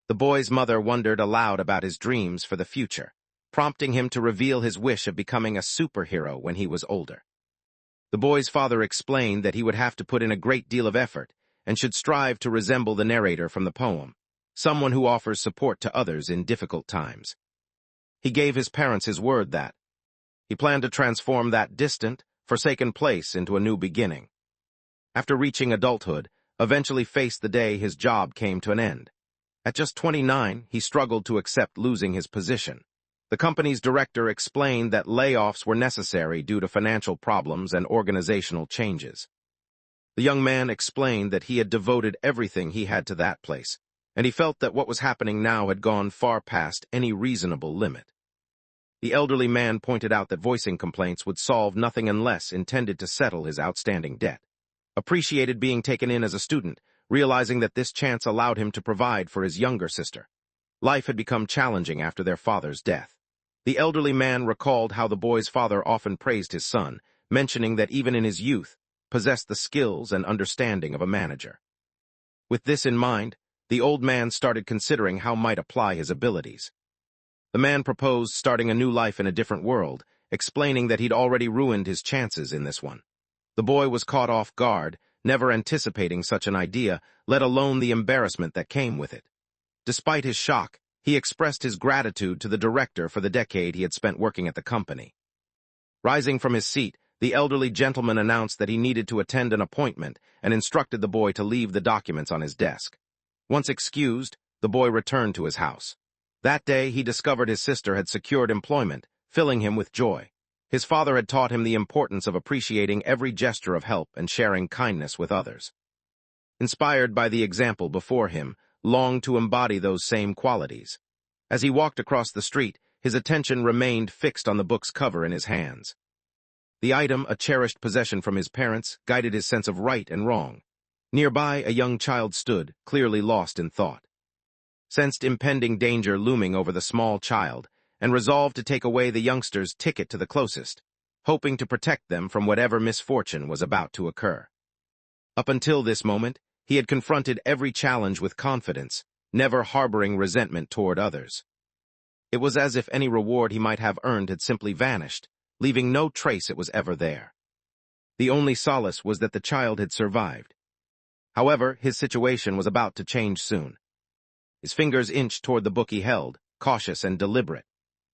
The boy's mother wondered aloud about his dreams for the future, prompting him to reveal his wish of becoming a superhero when he was older. The boy's father explained that he would have to put in a great deal of effort and should strive to resemble the narrator from the poem, someone who offers support to others in difficult times. He gave his parents his word that he planned to transform that distant, forsaken place into a new beginning. After reaching adulthood, eventually faced the day his job came to an end. At just 29, he struggled to accept losing his position. The company's director explained that layoffs were necessary due to financial problems and organizational changes. The young man explained that he had devoted everything he had to that place, and he felt that what was happening now had gone far past any reasonable limit. The elderly man pointed out that voicing complaints would solve nothing unless intended to settle his outstanding debt. Appreciated being taken in as a student, realizing that this chance allowed him to provide for his younger sister. Life had become challenging after their father's death. The elderly man recalled how the boy's father often praised his son, mentioning that even in his youth, possessed the skills and understanding of a manager. With this in mind, the old man started considering how might apply his abilities. The man proposed starting a new life in a different world, explaining that he'd already ruined his chances in this one. The boy was caught off guard, never anticipating such an idea, let alone the embarrassment that came with it. Despite his shock, he expressed his gratitude to the director for the decade he had spent working at the company. Rising from his seat, the elderly gentleman announced that he needed to attend an appointment and instructed the boy to leave the documents on his desk. Once excused, the boy returned to his house. That day, he discovered his sister had secured employment, filling him with joy. His father had taught him the importance of appreciating every gesture of help and sharing kindness with others. Inspired by the example before him, longed to embody those same qualities. As he walked across the street, his attention remained fixed on the book's cover in his hands. The item, a cherished possession from his parents, guided his sense of right and wrong. Nearby, a young child stood, clearly lost in thought. Sensed impending danger looming over the small child, and resolved to take away the youngster's ticket to the closest, hoping to protect them from whatever misfortune was about to occur. Up until this moment, he had confronted every challenge with confidence, never harboring resentment toward others. It was as if any reward he might have earned had simply vanished, leaving no trace it was ever there. The only solace was that the child had survived. However, his situation was about to change soon. His fingers inched toward the book he held, cautious and deliberate.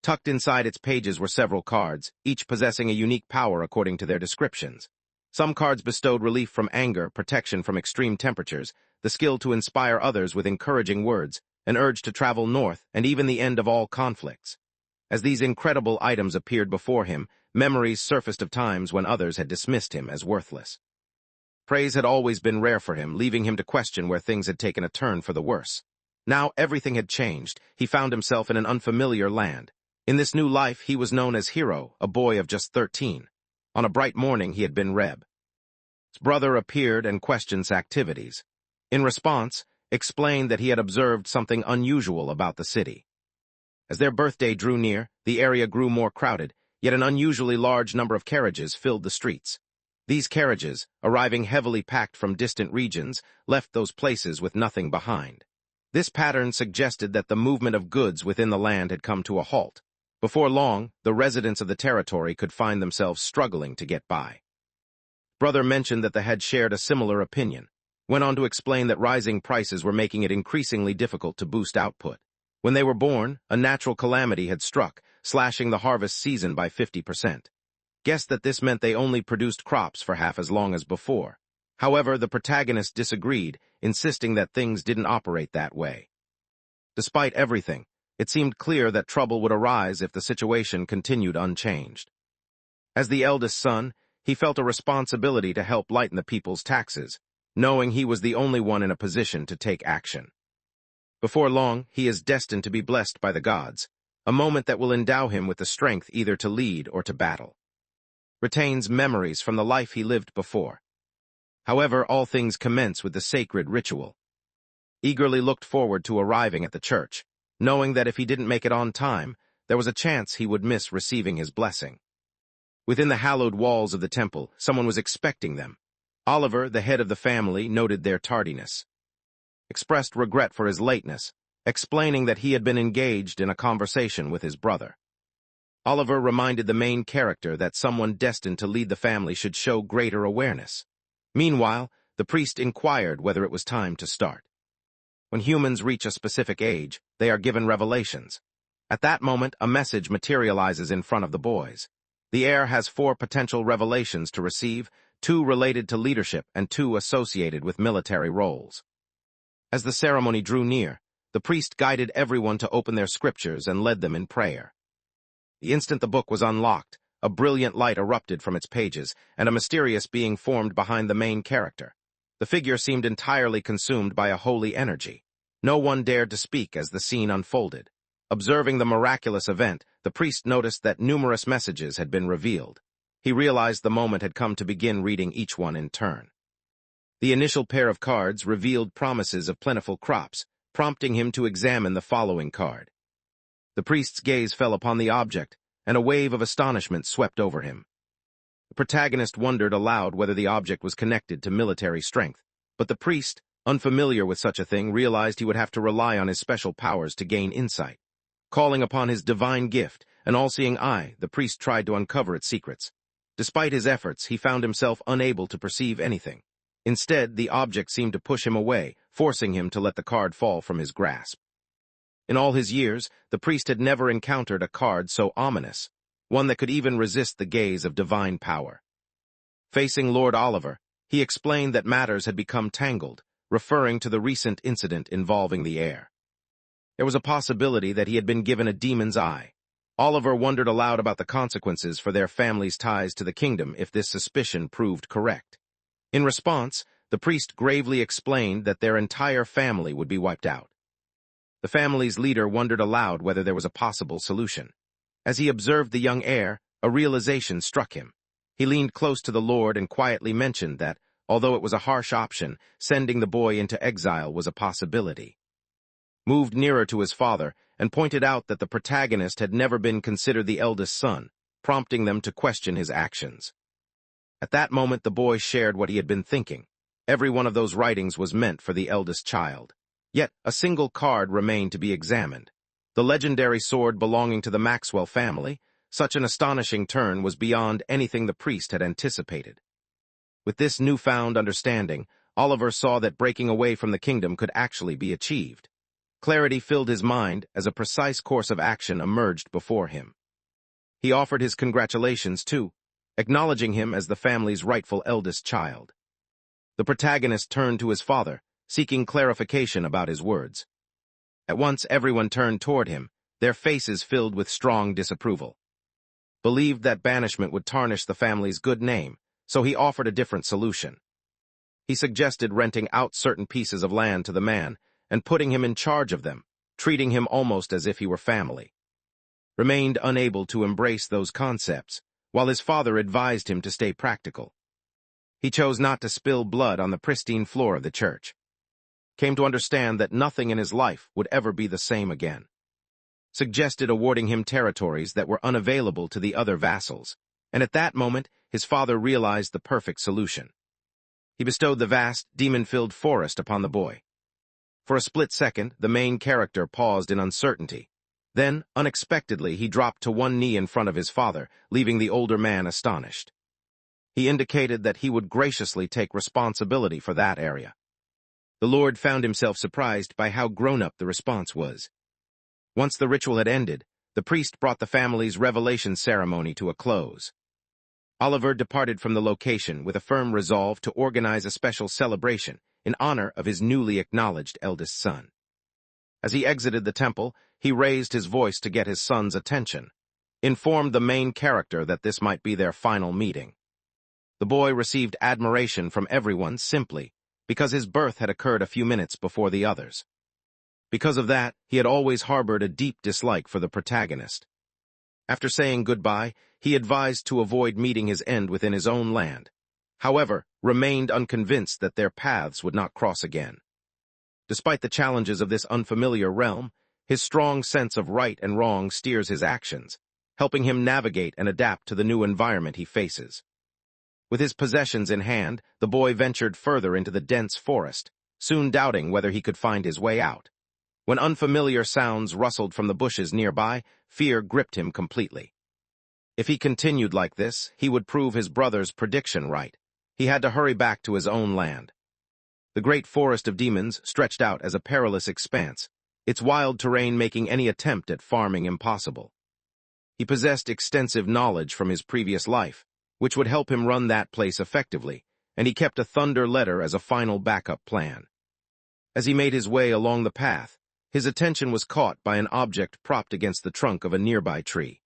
Tucked inside its pages were several cards, each possessing a unique power according to their descriptions. Some cards bestowed relief from anger, protection from extreme temperatures, the skill to inspire others with encouraging words, an urge to travel north, and even the end of all conflicts. As these incredible items appeared before him, memories surfaced of times when others had dismissed him as worthless. Praise had always been rare for him, leaving him to question where things had taken a turn for the worse. Now everything had changed. He found himself in an unfamiliar land. In this new life, he was known as Hero, a boy of just 13. On a bright morning, he had been Reb. His brother appeared and questioned his activities. In response, explained that he had observed something unusual about the city. As their birthday drew near, the area grew more crowded, yet an unusually large number of carriages filled the streets. These carriages, arriving heavily packed from distant regions, left those places with nothing behind. This pattern suggested that the movement of goods within the land had come to a halt. Before long, the residents of the territory could find themselves struggling to get by. Brother mentioned that the head shared a similar opinion, went on to explain that rising prices were making it increasingly difficult to boost output. When they were born, a natural calamity had struck, slashing the harvest season by 50%. Guessed that this meant they only produced crops for half as long as before. However, the protagonist disagreed, insisting that things didn't operate that way. Despite everything, it seemed clear that trouble would arise if the situation continued unchanged. As the eldest son, he felt a responsibility to help lighten the people's taxes, knowing he was the only one in a position to take action. Before long, he is destined to be blessed by the gods, a moment that will endow him with the strength either to lead or to battle. Retains memories from the life he lived before. However, all things commence with the sacred ritual. Eagerly looked forward to arriving at the church, knowing that if he didn't make it on time, there was a chance he would miss receiving his blessing. Within the hallowed walls of the temple, someone was expecting them. Oliver, the head of the family, noted their tardiness. Expressed regret for his lateness, explaining that he had been engaged in a conversation with his brother. Oliver reminded the main character that someone destined to lead the family should show greater awareness. Meanwhile, the priest inquired whether it was time to start. When humans reach a specific age, they are given revelations. At that moment, a message materializes in front of the boys. The heir has 4 potential revelations to receive, 2 related to leadership and 2 associated with military roles. As the ceremony drew near, the priest guided everyone to open their scriptures and led them in prayer. The instant the book was unlocked, a brilliant light erupted from its pages, and a mysterious being formed behind the main character. The figure seemed entirely consumed by a holy energy. No one dared to speak as the scene unfolded. Observing the miraculous event, the priest noticed that numerous messages had been revealed. He realized the moment had come to begin reading each one in turn. The initial pair of cards revealed promises of plentiful crops, prompting him to examine the following card. The priest's gaze fell upon the object, and a wave of astonishment swept over him. The protagonist wondered aloud whether the object was connected to military strength, but the priest, unfamiliar with such a thing, realized he would have to rely on his special powers to gain insight. Calling upon his divine gift, an all-seeing eye, the priest tried to uncover its secrets. Despite his efforts, he found himself unable to perceive anything. Instead, the object seemed to push him away, forcing him to let the card fall from his grasp. In all his years, the priest had never encountered a card so ominous, one that could even resist the gaze of divine power. Facing Lord Oliver, he explained that matters had become tangled, referring to the recent incident involving the heir. There was a possibility that he had been given a demon's eye. Oliver wondered aloud about the consequences for their family's ties to the kingdom if this suspicion proved correct. In response, the priest gravely explained that their entire family would be wiped out. The family's leader wondered aloud whether there was a possible solution. As he observed the young heir, a realization struck him. He leaned close to the Lord and quietly mentioned that, although it was a harsh option, sending the boy into exile was a possibility. Moved nearer to his father and pointed out that the protagonist had never been considered the eldest son, prompting them to question his actions. At that moment, the boy shared what he had been thinking. Every one of those writings was meant for the eldest child. Yet, a single card remained to be examined. The legendary sword belonging to the Maxwell family. Such an astonishing turn was beyond anything the priest had anticipated. With this newfound understanding, Oliver saw that breaking away from the kingdom could actually be achieved. Clarity filled his mind as a precise course of action emerged before him. He offered his congratulations, too, acknowledging him as the family's rightful eldest child. The protagonist turned to his father, seeking clarification about his words. At once everyone turned toward him, their faces filled with strong disapproval. Believed that banishment would tarnish the family's good name, so he offered a different solution. He suggested renting out certain pieces of land to the man and putting him in charge of them, treating him almost as if he were family. Remained unable to embrace those concepts, while his father advised him to stay practical. He chose not to spill blood on the pristine floor of the church. Came to understand that nothing in his life would ever be the same again. Suggested awarding him territories that were unavailable to the other vassals, and at that moment his father realized the perfect solution. He bestowed the vast, demon-filled forest upon the boy. For a split second, the main character paused in uncertainty. Then, unexpectedly, he dropped to one knee in front of his father, leaving the older man astonished. He indicated that he would graciously take responsibility for that area. The Lord found himself surprised by how grown-up the response was. Once the ritual had ended, the priest brought the family's revelation ceremony to a close. Oliver departed from the location with a firm resolve to organize a special celebration in honor of his newly acknowledged eldest son. As he exited the temple, he raised his voice to get his son's attention, informed the main character that this might be their final meeting. The boy received admiration from everyone simply because his birth had occurred a few minutes before the others. Because of that, he had always harbored a deep dislike for the protagonist. After saying goodbye, he advised to avoid meeting his end within his own land. However, remained unconvinced that their paths would not cross again. Despite the challenges of this unfamiliar realm, his strong sense of right and wrong steers his actions, helping him navigate and adapt to the new environment he faces. With his possessions in hand, the boy ventured further into the dense forest, soon doubting whether he could find his way out. When unfamiliar sounds rustled from the bushes nearby, fear gripped him completely. If he continued like this, he would prove his brother's prediction right. He had to hurry back to his own land. The great forest of demons stretched out as a perilous expanse, its wild terrain making any attempt at farming impossible. He possessed extensive knowledge from his previous life, which would help him run that place effectively, and he kept a thunder letter as a final backup plan. As he made his way along the path, his attention was caught by an object propped against the trunk of a nearby tree.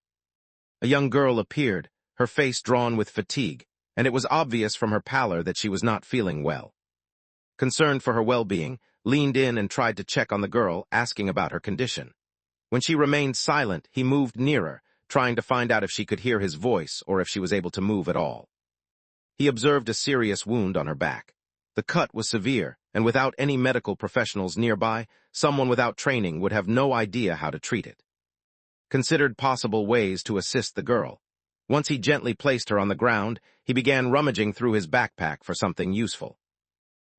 A young girl appeared, her face drawn with fatigue, and it was obvious from her pallor that she was not feeling well. Concerned for her well-being, leaned in and tried to check on the girl, asking about her condition. When she remained silent, he moved nearer, trying to find out if she could hear his voice or if she was able to move at all. He observed a serious wound on her back. The cut was severe, and without any medical professionals nearby, someone without training would have no idea how to treat it. Considered possible ways to assist the girl. Once he gently placed her on the ground, he began rummaging through his backpack for something useful.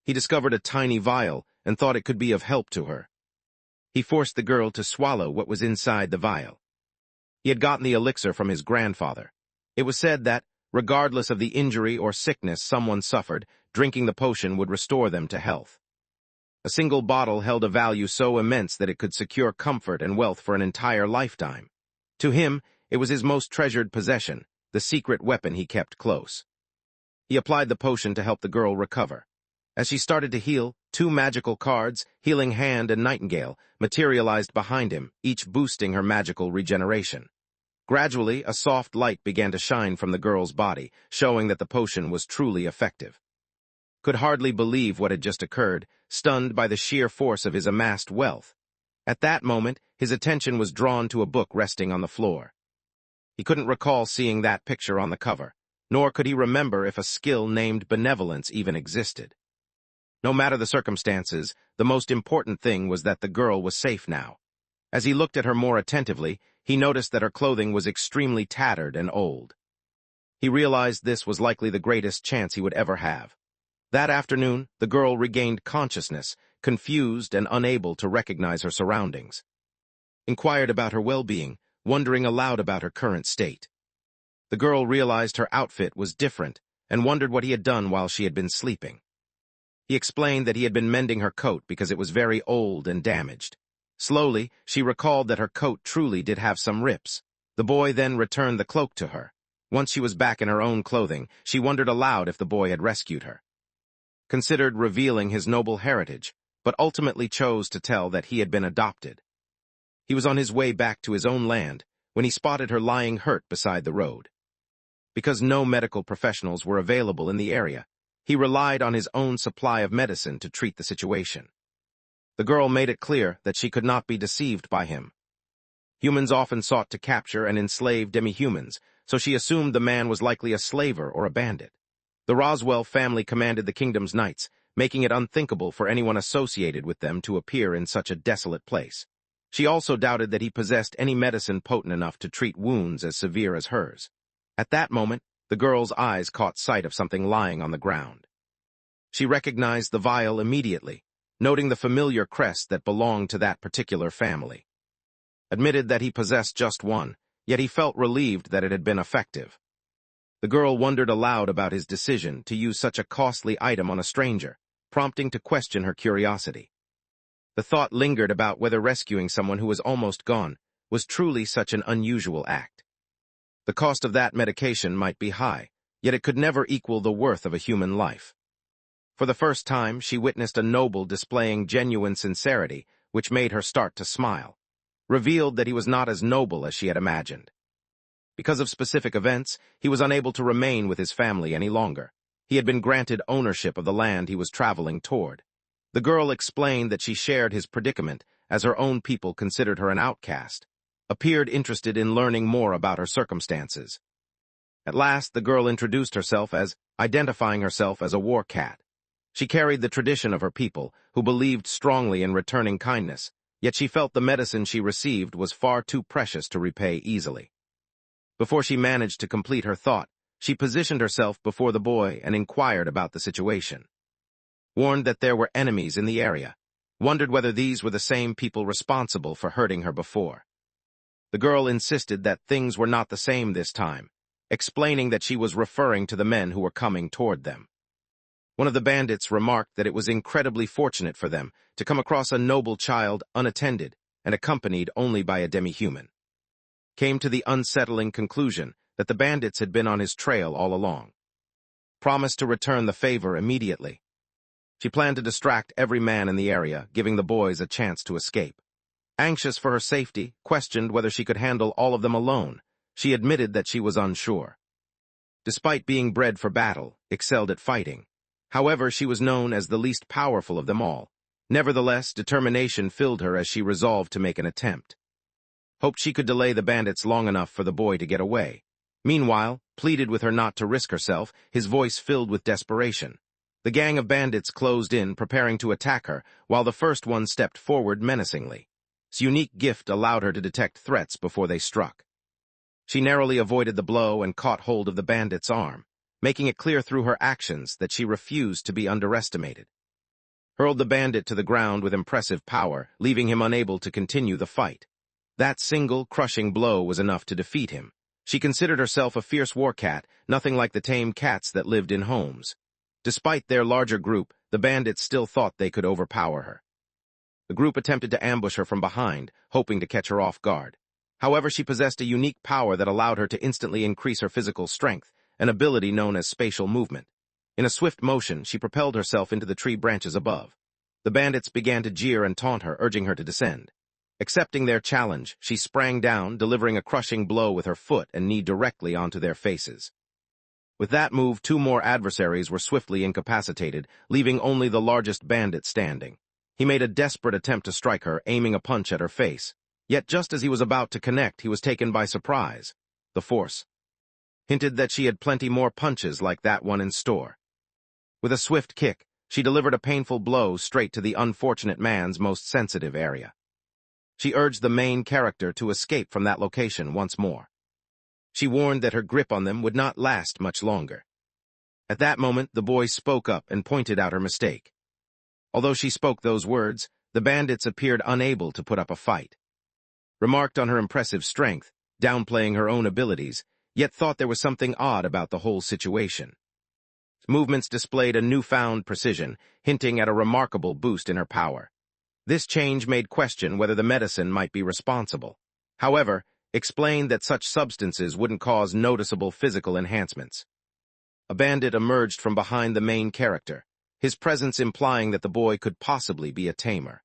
He discovered a tiny vial and thought it could be of help to her. He forced the girl to swallow what was inside the vial. He had gotten the elixir from his grandfather. It was said that, regardless of the injury or sickness someone suffered, drinking the potion would restore them to health. A single bottle held a value so immense that it could secure comfort and wealth for an entire lifetime. To him, it was his most treasured possession, the secret weapon he kept close. He applied the potion to help the girl recover. As she started to heal, two magical cards, Healing Hand and Nightingale, materialized behind him, each boosting her magical regeneration. Gradually, a soft light began to shine from the girl's body, showing that the potion was truly effective. Could hardly believe what had just occurred, stunned by the sheer force of his amassed wealth. At that moment, his attention was drawn to a book resting on the floor. He couldn't recall seeing that picture on the cover, nor could he remember if a skill named Benevolence even existed. No matter the circumstances, the most important thing was that the girl was safe now. As he looked at her more attentively, he noticed that her clothing was extremely tattered and old. He realized this was likely the greatest chance he would ever have. That afternoon, the girl regained consciousness, confused and unable to recognize her surroundings. Inquired about her well-being, wondering aloud about her current state. The girl realized her outfit was different and wondered what he had done while she had been sleeping. He explained that he had been mending her coat because it was very old and damaged. Slowly, she recalled that her coat truly did have some rips. The boy then returned the cloak to her. Once she was back in her own clothing, she wondered aloud if the boy had rescued her. Considered revealing his noble heritage, but ultimately chose to tell that he had been adopted. He was on his way back to his own land when he spotted her lying hurt beside the road. Because no medical professionals were available in the area, he relied on his own supply of medicine to treat the situation. The girl made it clear that she could not be deceived by him. Humans often sought to capture and enslave demi-humans, so she assumed the man was likely a slaver or a bandit. The Roswell family commanded the kingdom's knights, making it unthinkable for anyone associated with them to appear in such a desolate place. She also doubted that he possessed any medicine potent enough to treat wounds as severe as hers. At that moment, the girl's eyes caught sight of something lying on the ground. She recognized the vial immediately, noting the familiar crest that belonged to that particular family. Admitted that he possessed just one, yet he felt relieved that it had been effective. The girl wondered aloud about his decision to use such a costly item on a stranger, prompting to question her curiosity. The thought lingered about whether rescuing someone who was almost gone was truly such an unusual act. The cost of that medication might be high, yet it could never equal the worth of a human life. For the first time, she witnessed a noble displaying genuine sincerity, which made her start to smile, revealed that he was not as noble as she had imagined. Because of specific events, he was unable to remain with his family any longer. He had been granted ownership of the land he was traveling toward. The girl explained that she shared his predicament, as her own people considered her an outcast, appeared interested in learning more about her circumstances. At last, the girl introduced herself as identifying herself as a war cat. She carried the tradition of her people, who believed strongly in returning kindness, yet she felt the medicine she received was far too precious to repay easily. Before she managed to complete her thought, she positioned herself before the boy and inquired about the situation. Warned that there were enemies in the area, wondered whether these were the same people responsible for hurting her before. The girl insisted that things were not the same this time, explaining that she was referring to the men who were coming toward them. One of the bandits remarked that it was incredibly fortunate for them to come across a noble child unattended and accompanied only by a demi-human. Came to the unsettling conclusion that the bandits had been on his trail all along. Promised to return the favor immediately. She planned to distract every man in the area, giving the boys a chance to escape. Anxious for her safety, questioned whether she could handle all of them alone, she admitted that she was unsure. Despite being bred for battle, excelled at fighting. However, she was known as the least powerful of them all. Nevertheless, determination filled her as she resolved to make an attempt. Hoped she could delay the bandits long enough for the boy to get away. Meanwhile, pleaded with her not to risk herself, his voice filled with desperation. The gang of bandits closed in, preparing to attack her, while the first one stepped forward menacingly. His unique gift allowed her to detect threats before they struck. She narrowly avoided the blow and caught hold of the bandit's arm, making it clear through her actions that she refused to be underestimated. Hurled the bandit to the ground with impressive power, leaving him unable to continue the fight. That single, crushing blow was enough to defeat him. She considered herself a fierce war cat, nothing like the tame cats that lived in homes. Despite their larger group, the bandits still thought they could overpower her. The group attempted to ambush her from behind, hoping to catch her off guard. However, she possessed a unique power that allowed her to instantly increase her physical strength, an ability known as spatial movement. In a swift motion, she propelled herself into the tree branches above. The bandits began to jeer and taunt her, urging her to descend. Accepting their challenge, she sprang down, delivering a crushing blow with her foot and knee directly onto their faces. With that move, two more adversaries were swiftly incapacitated, leaving only the largest bandit standing. He made a desperate attempt to strike her, aiming a punch at her face. Yet just as he was about to connect, he was taken by surprise. The Force hinted that she had plenty more punches like that one in store. With a swift kick, she delivered a painful blow straight to the unfortunate man's most sensitive area. She urged the main character to escape from that location once more. She warned that her grip on them would not last much longer. At that moment, the boy spoke up and pointed out her mistake. Although she spoke those words, the bandits appeared unable to put up a fight. Remarked on her impressive strength, downplaying her own abilities, yet thought there was something odd about the whole situation. Movements displayed a newfound precision, hinting at a remarkable boost in her power. This change made question whether the medicine might be responsible. However, explained that such substances wouldn't cause noticeable physical enhancements. A bandit emerged from behind the main character, his presence implying that the boy could possibly be a tamer.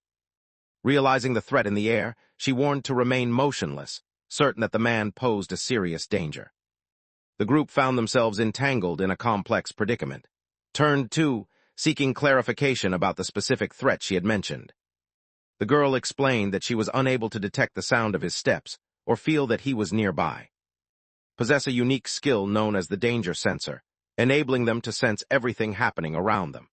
Realizing the threat in the air, she warned to remain motionless, certain that the man posed a serious danger. The group found themselves entangled in a complex predicament. Turned to, seeking clarification about the specific threat she had mentioned. The girl explained that she was unable to detect the sound of his steps or feel that he was nearby. Possess a unique skill known as the danger sensor, enabling them to sense everything happening around them.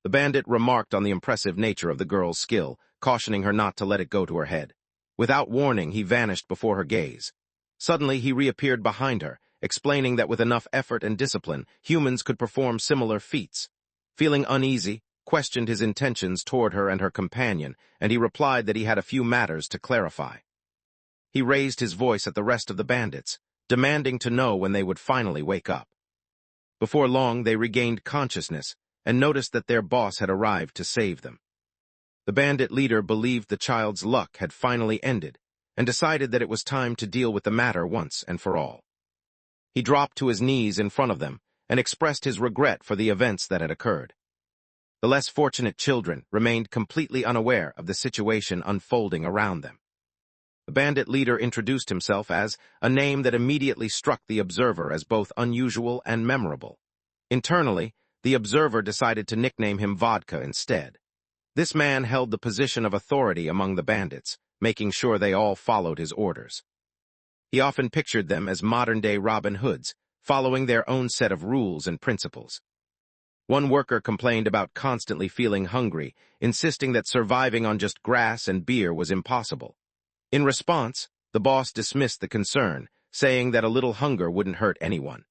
The bandit remarked on the impressive nature of the girl's skill, cautioning her not to let it go to her head. Without warning, he vanished before her gaze. Suddenly, he reappeared behind her, explaining that with enough effort and discipline, humans could perform similar feats. Feeling uneasy, questioned his intentions toward her and her companion, and he replied that he had a few matters to clarify. He raised his voice at the rest of the bandits, demanding to know when they would finally wake up. Before long, they regained consciousness and noticed that their boss had arrived to save them. The bandit leader believed the child's luck had finally ended and decided that it was time to deal with the matter once and for all. He dropped to his knees in front of them and expressed his regret for the events that had occurred. The less fortunate children remained completely unaware of the situation unfolding around them. The bandit leader introduced himself as a name that immediately struck the observer as both unusual and memorable. Internally, the observer decided to nickname him Vodka instead. This man held the position of authority among the bandits, making sure they all followed his orders. He often pictured them as modern-day Robin Hoods, following their own set of rules and principles. One worker complained about constantly feeling hungry, insisting that surviving on just grass and beer was impossible. In response, the boss dismissed the concern, saying that a little hunger wouldn't hurt anyone.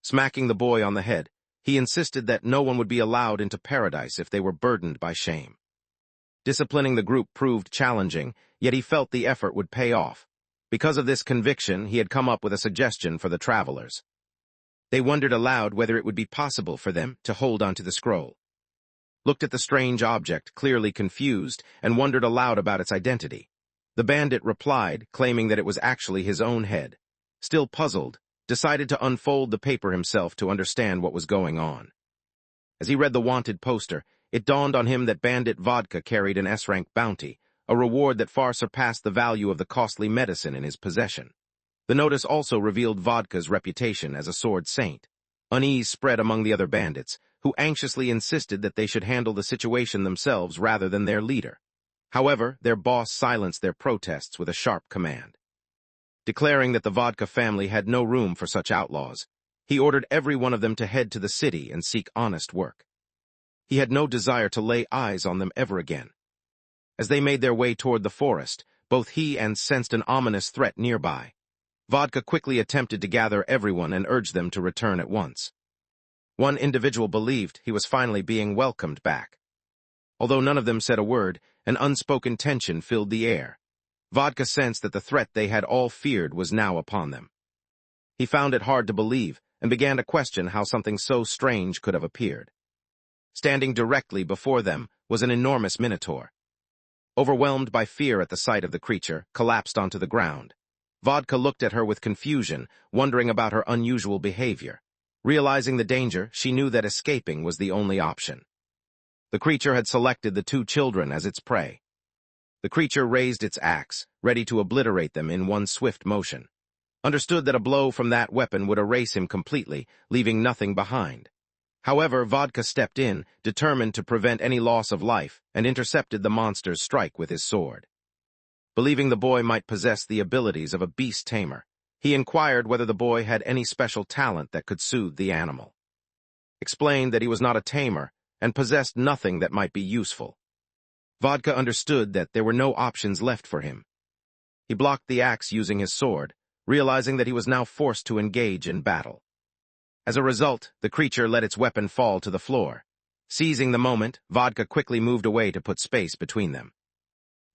Smacking the boy on the head, he insisted that no one would be allowed into paradise if they were burdened by shame. Disciplining the group proved challenging, yet he felt the effort would pay off. Because of this conviction, he had come up with a suggestion for the travelers. They wondered aloud whether it would be possible for them to hold onto the scroll. Looked at the strange object, clearly confused, and wondered aloud about its identity. The bandit replied, claiming that it was actually his own head. Still puzzled, decided to unfold the paper himself to understand what was going on. As he read the wanted poster, it dawned on him that Bandit Vodka carried an S-rank bounty, a reward that far surpassed the value of the costly medicine in his possession. The notice also revealed Vodka's reputation as a sword saint. Unease spread among the other bandits, who anxiously insisted that they should handle the situation themselves rather than their leader. However, their boss silenced their protests with a sharp command. Declaring that the Vodka family had no room for such outlaws, he ordered every one of them to head to the city and seek honest work. He had no desire to lay eyes on them ever again. As they made their way toward the forest, both he and sensed an ominous threat nearby. Vodka quickly attempted to gather everyone and urge them to return at once. One individual believed he was finally being welcomed back. Although none of them said a word, an unspoken tension filled the air. Vodka sensed that the threat they had all feared was now upon them. He found it hard to believe and began to question how something so strange could have appeared. Standing directly before them was an enormous minotaur. Overwhelmed by fear at the sight of the creature, collapsed onto the ground. Vodka looked at her with confusion, wondering about her unusual behavior. Realizing the danger, she knew that escaping was the only option. The creature had selected the two children as its prey. The creature raised its axe, ready to obliterate them in one swift motion. Understood that a blow from that weapon would erase him completely, leaving nothing behind. However, Vodka stepped in, determined to prevent any loss of life, and intercepted the monster's strike with his sword. Believing the boy might possess the abilities of a beast tamer, he inquired whether the boy had any special talent that could soothe the animal. Explained that he was not a tamer and possessed nothing that might be useful. Vodka understood that there were no options left for him. He blocked the axe using his sword, realizing that he was now forced to engage in battle. As a result, the creature let its weapon fall to the floor. Seizing the moment, Vodka quickly moved away to put space between them.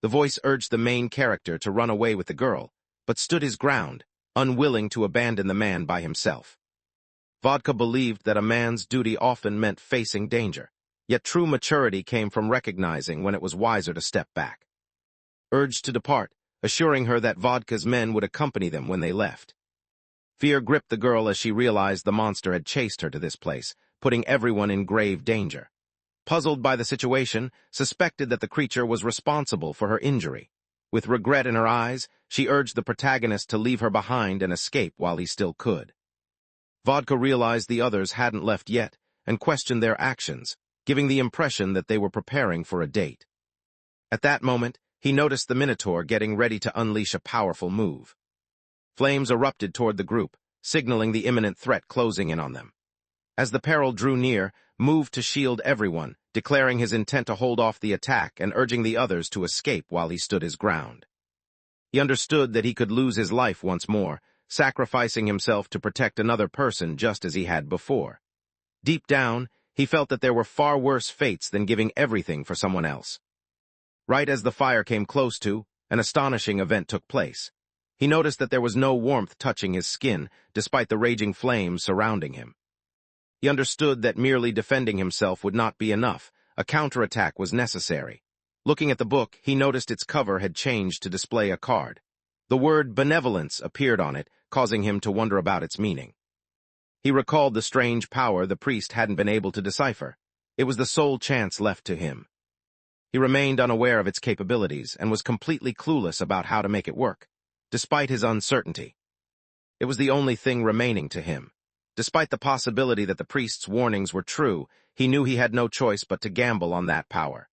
The voice urged the main character to run away with the girl, but stood his ground, unwilling to abandon the man by himself. Vodka believed that a man's duty often meant facing danger, yet true maturity came from recognizing when it was wiser to step back. Urged to depart, assuring her that Vodka's men would accompany them when they left. Fear gripped the girl as she realized the monster had chased her to this place, putting everyone in grave danger. Puzzled by the situation, suspected that the creature was responsible for her injury. With regret in her eyes, she urged the protagonist to leave her behind and escape while he still could. Vodka realized the others hadn't left yet and questioned their actions, giving the impression that they were preparing for a date. At that moment, he noticed the Minotaur getting ready to unleash a powerful move. Flames erupted toward the group, signaling the imminent threat closing in on them. As the peril drew near, moved to shield everyone, declaring his intent to hold off the attack and urging the others to escape while he stood his ground. He understood that he could lose his life once more, sacrificing himself to protect another person just as he had before. Deep down, he felt that there were far worse fates than giving everything for someone else. Right as the fire came close to, an astonishing event took place. He noticed that there was no warmth touching his skin, despite the raging flames surrounding him. He understood that merely defending himself would not be enough. A counterattack was necessary. Looking at the book, he noticed its cover had changed to display a card. The word benevolence appeared on it, causing him to wonder about its meaning. He recalled the strange power the priest hadn't been able to decipher. It was the sole chance left to him. He remained unaware of its capabilities and was completely clueless about how to make it work, despite his uncertainty. It was the only thing remaining to him. Despite the possibility that the priest's warnings were true, he knew he had no choice but to gamble on that power.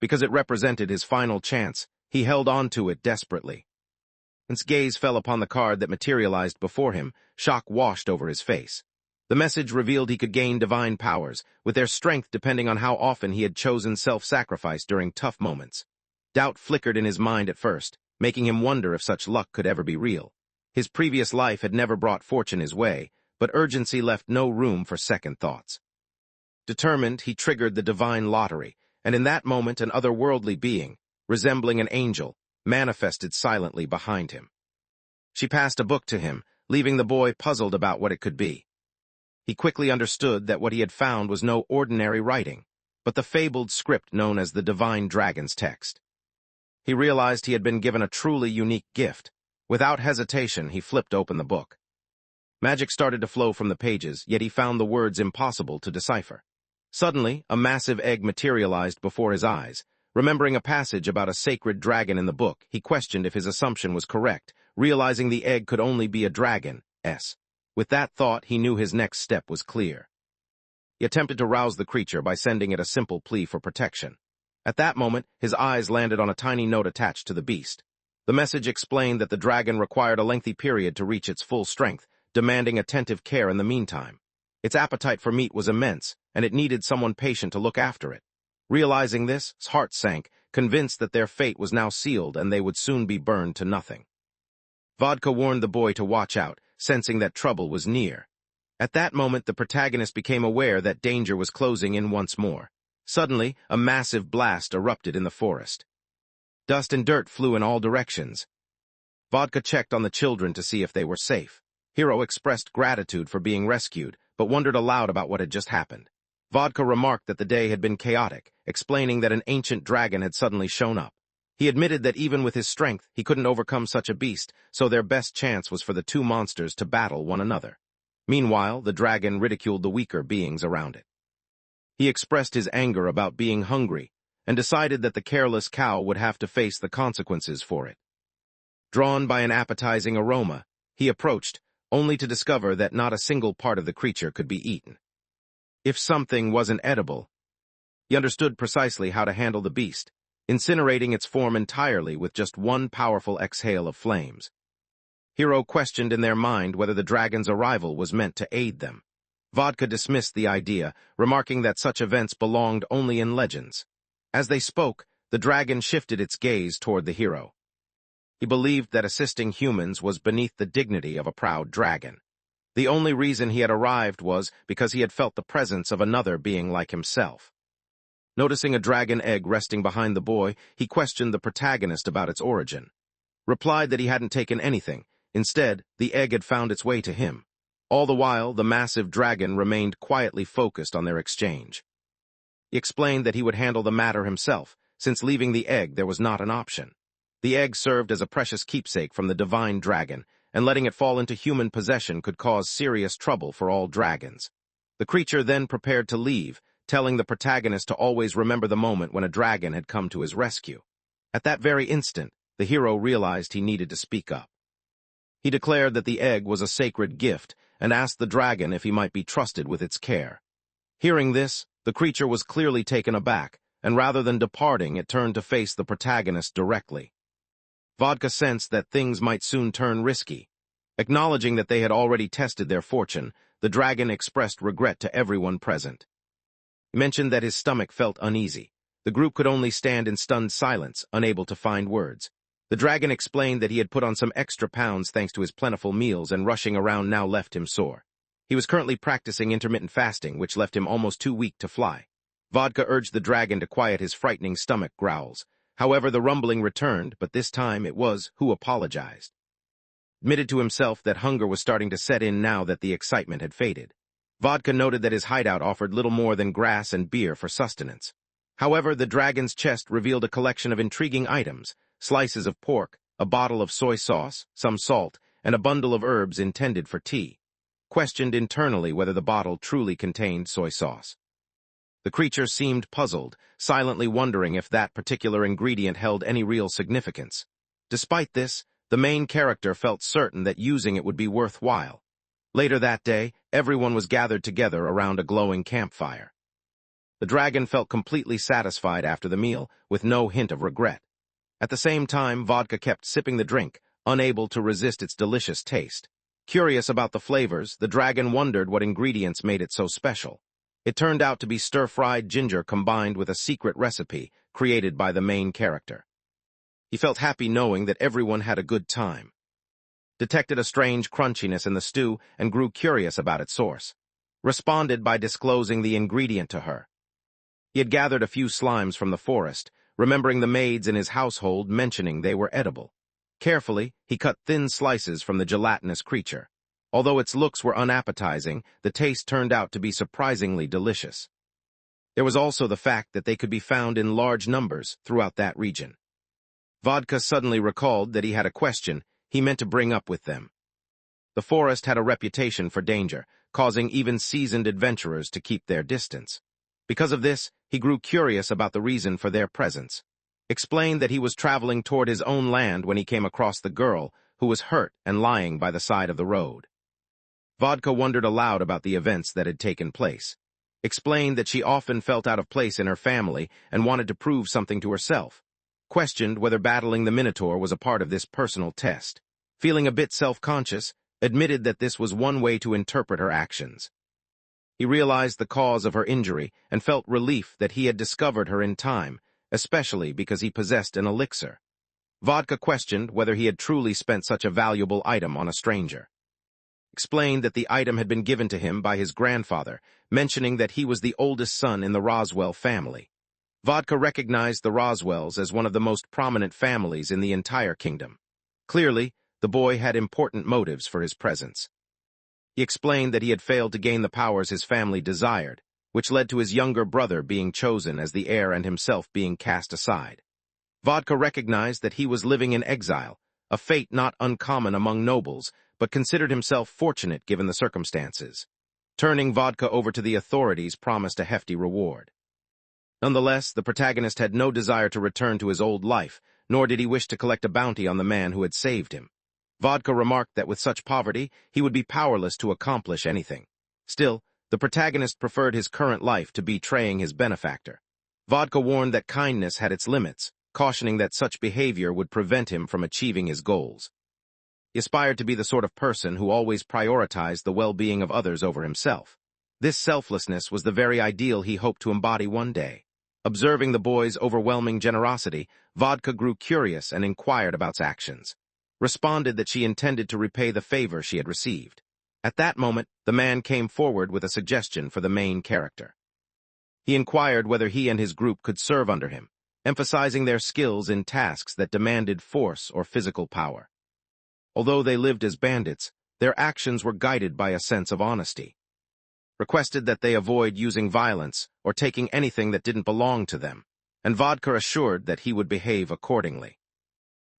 Because it represented his final chance, he held on to it desperately. His gaze fell upon the card that materialized before him. Shock washed over his face. The message revealed he could gain divine powers, with their strength depending on how often he had chosen self-sacrifice during tough moments. Doubt flickered in his mind at first, making him wonder if such luck could ever be real. His previous life had never brought fortune his way, but urgency left no room for second thoughts. Determined, he triggered the divine lottery, and in that moment an otherworldly being, resembling an angel, manifested silently behind him. She passed a book to him, leaving the boy puzzled about what it could be. He quickly understood that what he had found was no ordinary writing, but the fabled script known as the Divine Dragon's text. He realized he had been given a truly unique gift. Without hesitation, he flipped open the book. Magic started to flow from the pages, yet he found the words impossible to decipher. Suddenly, a massive egg materialized before his eyes. Remembering a passage about a sacred dragon in the book, he questioned if his assumption was correct, realizing the egg could only be a dragon. With that thought, he knew his next step was clear. He attempted to rouse the creature by sending it a simple plea for protection. At that moment, his eyes landed on a tiny note attached to the beast. The message explained that the dragon required a lengthy period to reach its full strength, demanding attentive care in the meantime. Its appetite for meat was immense, and it needed someone patient to look after it. Realizing this, his heart sank, convinced that their fate was now sealed and they would soon be burned to nothing. Vodka warned the boy to watch out, sensing that trouble was near. At that moment, the protagonist became aware that danger was closing in once more. Suddenly, a massive blast erupted in the forest. Dust and dirt flew in all directions. Vodka checked on the children to see if they were safe. Hiro expressed gratitude for being rescued, but wondered aloud about what had just happened. Vodka remarked that the day had been chaotic, explaining that an ancient dragon had suddenly shown up. He admitted that even with his strength, he couldn't overcome such a beast, so their best chance was for the two monsters to battle one another. Meanwhile, the dragon ridiculed the weaker beings around it. He expressed his anger about being hungry, and decided that the careless cow would have to face the consequences for it. Drawn by an appetizing aroma, he approached, only to discover that not a single part of the creature could be eaten. If something wasn't edible, he understood precisely how to handle the beast, incinerating its form entirely with just one powerful exhale of flames. Hiro questioned in their mind whether the dragon's arrival was meant to aid them. Vodka dismissed the idea, remarking that such events belonged only in legends. As they spoke, the dragon shifted its gaze toward the hero. He believed that assisting humans was beneath the dignity of a proud dragon. The only reason he had arrived was because he had felt the presence of another being like himself. Noticing a dragon egg resting behind the boy, he questioned the protagonist about its origin. Replied that he hadn't taken anything. Instead, the egg had found its way to him. All the while, the massive dragon remained quietly focused on their exchange. He explained that he would handle the matter himself, since leaving the egg there was not an option. The egg served as a precious keepsake from the divine dragon, and letting it fall into human possession could cause serious trouble for all dragons. The creature then prepared to leave, telling the protagonist to always remember the moment when a dragon had come to his rescue. At that very instant, the hero realized he needed to speak up. He declared that the egg was a sacred gift, and asked the dragon if he might be trusted with its care. Hearing this, the creature was clearly taken aback, and rather than departing, it turned to face the protagonist directly. Vodka sensed that things might soon turn risky. Acknowledging that they had already tested their fortune, the dragon expressed regret to everyone present. He mentioned that his stomach felt uneasy. The group could only stand in stunned silence, unable to find words. The dragon explained that he had put on some extra pounds thanks to his plentiful meals, and rushing around now left him sore. He was currently practicing intermittent fasting, which left him almost too weak to fly. Vodka urged the dragon to quiet his frightening stomach growls. However, the rumbling returned, but this time it was who apologized. Admitted to himself that hunger was starting to set in now that the excitement had faded. Vodka noted that his hideout offered little more than grass and beer for sustenance. However, the dragon's chest revealed a collection of intriguing items: slices of pork, a bottle of soy sauce, some salt, and a bundle of herbs intended for tea. Questioned internally whether the bottle truly contained soy sauce. The creature seemed puzzled, silently wondering if that particular ingredient held any real significance. Despite this, the main character felt certain that using it would be worthwhile. Later that day, everyone was gathered together around a glowing campfire. The dragon felt completely satisfied after the meal, with no hint of regret. At the same time, Vodka kept sipping the drink, unable to resist its delicious taste. Curious about the flavors, the dragon wondered what ingredients made it so special. It turned out to be stir-fried ginger combined with a secret recipe created by the main character. He felt happy knowing that everyone had a good time. Detected a strange crunchiness in the stew and grew curious about its source. Responded by disclosing the ingredient to her. He had gathered a few slimes from the forest, remembering the maids in his household mentioning they were edible. Carefully, he cut thin slices from the gelatinous creature. Although its looks were unappetizing, the taste turned out to be surprisingly delicious. There was also the fact that they could be found in large numbers throughout that region. Vodka suddenly recalled that he had a question he meant to bring up with them. The forest had a reputation for danger, causing even seasoned adventurers to keep their distance. Because of this, he grew curious about the reason for their presence. Explained that he was traveling toward his own land when he came across the girl, who was hurt and lying by the side of the road. Vodka wondered aloud about the events that had taken place. Explained that she often felt out of place in her family and wanted to prove something to herself. Questioned whether battling the Minotaur was a part of this personal test. Feeling a bit self-conscious, admitted that this was one way to interpret her actions. He realized the cause of her injury and felt relief that he had discovered her in time, especially because he possessed an elixir. Vodka questioned whether he had truly spent such a valuable item on a stranger. Explained that the item had been given to him by his grandfather, mentioning that he was the oldest son in the Roswell family. Vodka recognized the Roswells as one of the most prominent families in the entire kingdom. Clearly, the boy had important motives for his presence. He explained that he had failed to gain the powers his family desired, which led to his younger brother being chosen as the heir and himself being cast aside. Vodka recognized that he was living in exile, a fate not uncommon among nobles, but considered himself fortunate given the circumstances. Turning Vodka over to the authorities promised a hefty reward. Nonetheless, the protagonist had no desire to return to his old life, nor did he wish to collect a bounty on the man who had saved him. Vodka remarked that with such poverty, he would be powerless to accomplish anything. Still, the protagonist preferred his current life to betraying his benefactor. Vodka warned that kindness had its limits, cautioning that such behavior would prevent him from achieving his goals. He aspired to be the sort of person who always prioritized the well-being of others over himself. This selflessness was the very ideal he hoped to embody one day. Observing the boy's overwhelming generosity, Vodka grew curious and inquired about his actions. Responded that she intended to repay the favor she had received. At that moment, the man came forward with a suggestion for the main character. He inquired whether he and his group could serve under him, emphasizing their skills in tasks that demanded force or physical power. Although they lived as bandits, their actions were guided by a sense of honesty. Requested that they avoid using violence or taking anything that didn't belong to them, and Vodka assured that he would behave accordingly.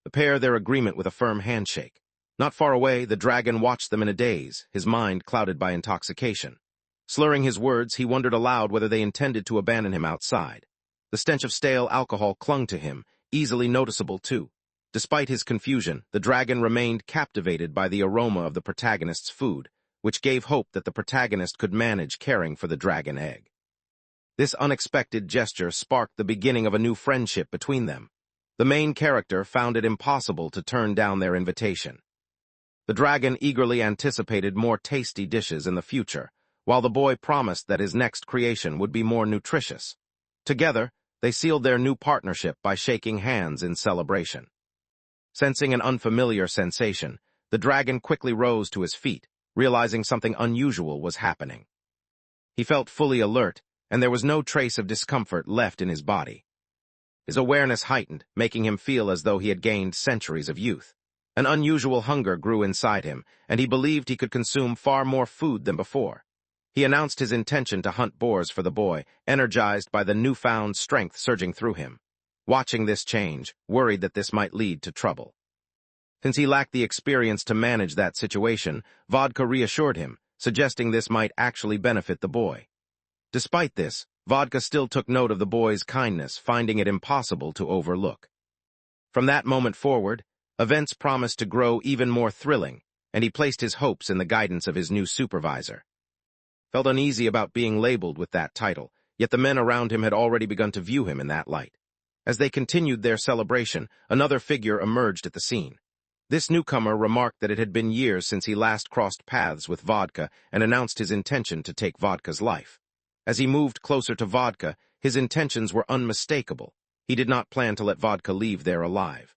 The pair their agreement with a firm handshake. Not far away, the dragon watched them in a daze, his mind clouded by intoxication. Slurring his words, he wondered aloud whether they intended to abandon him outside. The stench of stale alcohol clung to him, easily noticeable too. Despite his confusion, the dragon remained captivated by the aroma of the protagonist's food, which gave hope that the protagonist could manage caring for the dragon egg. This unexpected gesture sparked the beginning of a new friendship between them. The main character found it impossible to turn down their invitation. The dragon eagerly anticipated more tasty dishes in the future, while the boy promised that his next creation would be more nutritious. Together, they sealed their new partnership by shaking hands in celebration. Sensing an unfamiliar sensation, the dragon quickly rose to his feet, realizing something unusual was happening. He felt fully alert, and there was no trace of discomfort left in his body. His awareness heightened, making him feel as though he had gained centuries of youth. An unusual hunger grew inside him, and he believed he could consume far more food than before. He announced his intention to hunt boars for the boy, energized by the newfound strength surging through him. Watching this change, worried that this might lead to trouble. Since he lacked the experience to manage that situation, Vodka reassured him, suggesting this might actually benefit the boy. Despite this, Vodka still took note of the boy's kindness, finding it impossible to overlook. From that moment forward, events promised to grow even more thrilling, and he placed his hopes in the guidance of his new supervisor. Felt uneasy about being labeled with that title, yet the men around him had already begun to view him in that light. As they continued their celebration, another figure emerged at the scene. This newcomer remarked that it had been years since he last crossed paths with Vodka and announced his intention to take Vodka's life. As he moved closer to Vodka, his intentions were unmistakable. He did not plan to let Vodka leave there alive.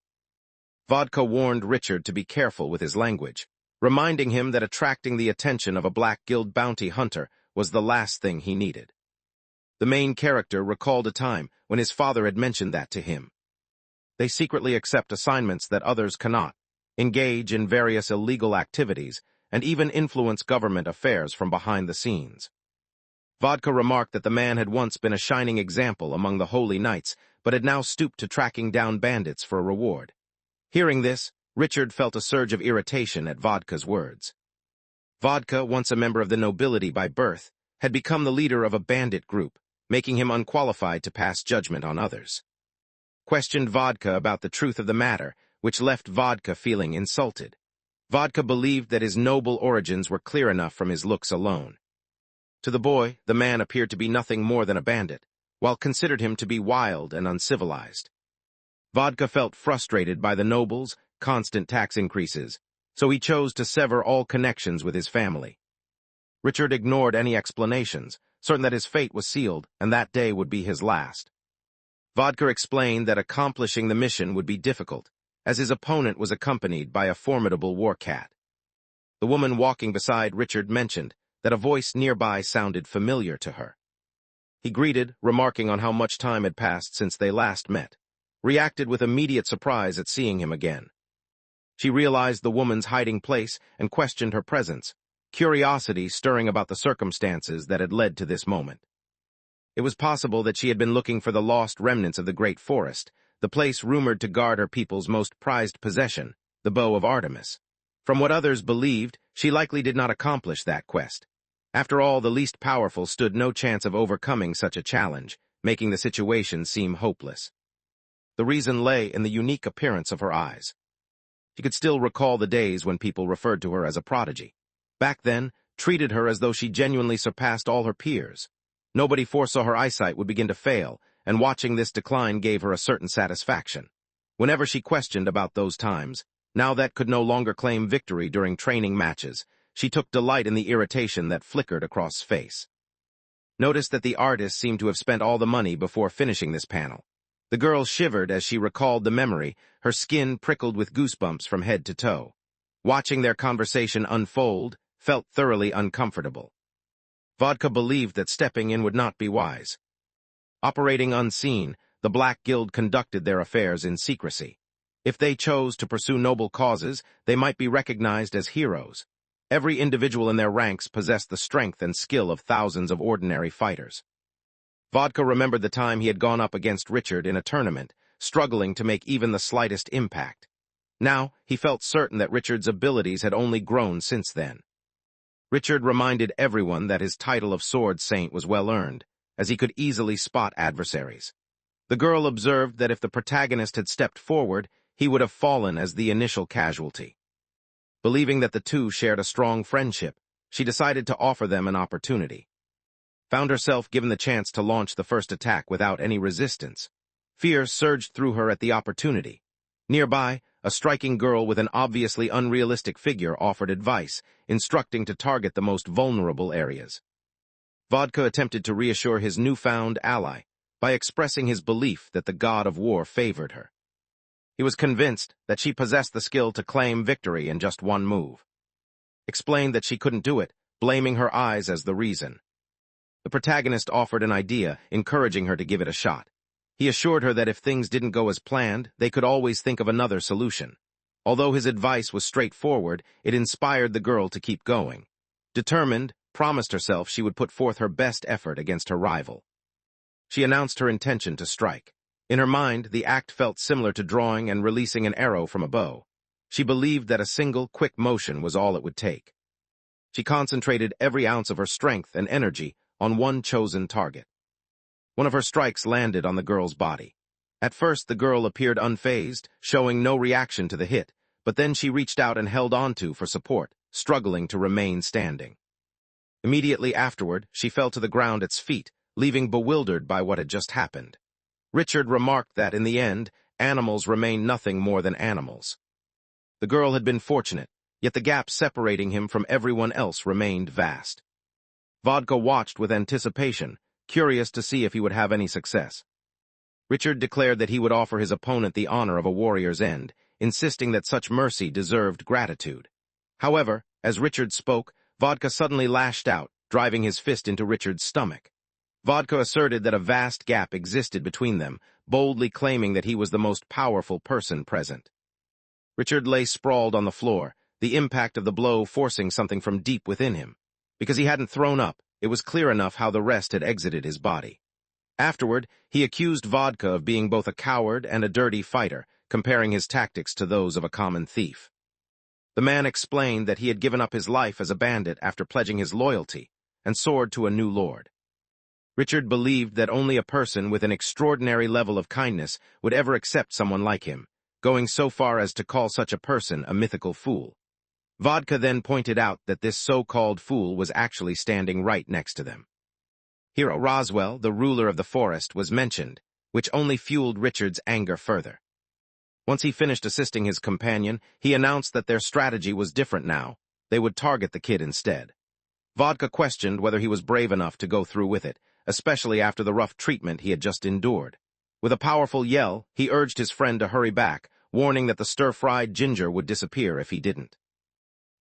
Vodka warned Richard to be careful with his language, reminding him that attracting the attention of a Black Guild bounty hunter was the last thing he needed. The main character recalled a time when his father had mentioned that to him. They secretly accept assignments that others cannot, engage in various illegal activities, and even influence government affairs from behind the scenes. Vodka remarked that the man had once been a shining example among the holy knights, but had now stooped to tracking down bandits for a reward. Hearing this, Richard felt a surge of irritation at Vodka's words. Vodka, once a member of the nobility by birth, had become the leader of a bandit group, making him unqualified to pass judgment on others. Questioned Vodka about the truth of the matter, which left Vodka feeling insulted. Vodka believed that his noble origins were clear enough from his looks alone. To the boy, the man appeared to be nothing more than a bandit, while considered him to be wild and uncivilized. Vodka felt frustrated by the nobles' constant tax increases, so he chose to sever all connections with his family. Richard ignored any explanations, certain that his fate was sealed and that day would be his last. Vodka explained that accomplishing the mission would be difficult, as his opponent was accompanied by a formidable war cat. The woman walking beside Richard mentioned that a voice nearby sounded familiar to her. He greeted, remarking on how much time had passed since they last met, reacted with immediate surprise at seeing him again. She realized the woman's hiding place and questioned her presence, curiosity stirring about the circumstances that had led to this moment. It was possible that she had been looking for the lost remnants of the great forest, the place rumored to guard her people's most prized possession, the bow of Artemis. From what others believed, she likely did not accomplish that quest. After all, the least powerful stood no chance of overcoming such a challenge, making the situation seem hopeless. The reason lay in the unique appearance of her eyes. She could still recall the days when people referred to her as a prodigy. Back then, treated her as though she genuinely surpassed all her peers. Nobody foresaw her eyesight would begin to fail, and watching this decline gave her a certain satisfaction. Whenever she questioned about those times, now that could no longer claim victory during training matches, she took delight in the irritation that flickered across face. Noticed that the artist seemed to have spent all the money before finishing this panel. The girl shivered as she recalled the memory, her skin prickled with goosebumps from head to toe. Watching their conversation unfold felt thoroughly uncomfortable. Vodka believed that stepping in would not be wise. Operating unseen, the Black Guild conducted their affairs in secrecy. If they chose to pursue noble causes, they might be recognized as heroes. Every individual in their ranks possessed the strength and skill of thousands of ordinary fighters. Vodka remembered the time he had gone up against Richard in a tournament, struggling to make even the slightest impact. Now, he felt certain that Richard's abilities had only grown since then. Richard reminded everyone that his title of Sword Saint was well earned, as he could easily spot adversaries. The girl observed that if the protagonist had stepped forward, he would have fallen as the initial casualty. Believing that the two shared a strong friendship, she decided to offer them an opportunity. Found herself given the chance to launch the first attack without any resistance. Fear surged through her at the opportunity. Nearby, a striking girl with an obviously unrealistic figure offered advice, instructing to target the most vulnerable areas. Vodka attempted to reassure his newfound ally by expressing his belief that the god of war favored her. He was convinced that she possessed the skill to claim victory in just one move. Explained that she couldn't do it, blaming her eyes as the reason. The protagonist offered an idea, encouraging her to give it a shot. He assured her that if things didn't go as planned, they could always think of another solution. Although his advice was straightforward, it inspired the girl to keep going. Determined, promised herself she would put forth her best effort against her rival. She announced her intention to strike. In her mind, the act felt similar to drawing and releasing an arrow from a bow. She believed that a single, quick motion was all it would take. She concentrated every ounce of her strength and energy on one chosen target. One of her strikes landed on the girl's body. At first, the girl appeared unfazed, showing no reaction to the hit, but then she reached out and held onto for support, struggling to remain standing. Immediately afterward, she fell to the ground at its feet, leaving bewildered by what had just happened. Richard remarked that, in the end, animals remain nothing more than animals. The girl had been fortunate, yet the gap separating him from everyone else remained vast. Vodka watched with anticipation, curious to see if he would have any success. Richard declared that he would offer his opponent the honor of a warrior's end, insisting that such mercy deserved gratitude. However, as Richard spoke, Vodka suddenly lashed out, driving his fist into Richard's stomach. Vodka asserted that a vast gap existed between them, boldly claiming that he was the most powerful person present. Richard lay sprawled on the floor, the impact of the blow forcing something from deep within him. Because he hadn't thrown up, it was clear enough how the rest had exited his body. Afterward, he accused Vodka of being both a coward and a dirty fighter, comparing his tactics to those of a common thief. The man explained that he had given up his life as a bandit after pledging his loyalty, and soared to a new lord. Richard believed that only a person with an extraordinary level of kindness would ever accept someone like him, going so far as to call such a person a mythical fool. Vodka then pointed out that this so-called fool was actually standing right next to them. Hero Roswell, the ruler of the forest, was mentioned, which only fueled Richard's anger further. Once he finished assisting his companion, he announced that their strategy was different now. They would target the kid instead. Vodka questioned whether he was brave enough to go through with it, especially after the rough treatment he had just endured. With a powerful yell, he urged his friend to hurry back, warning that the stir-fried ginger would disappear if he didn't.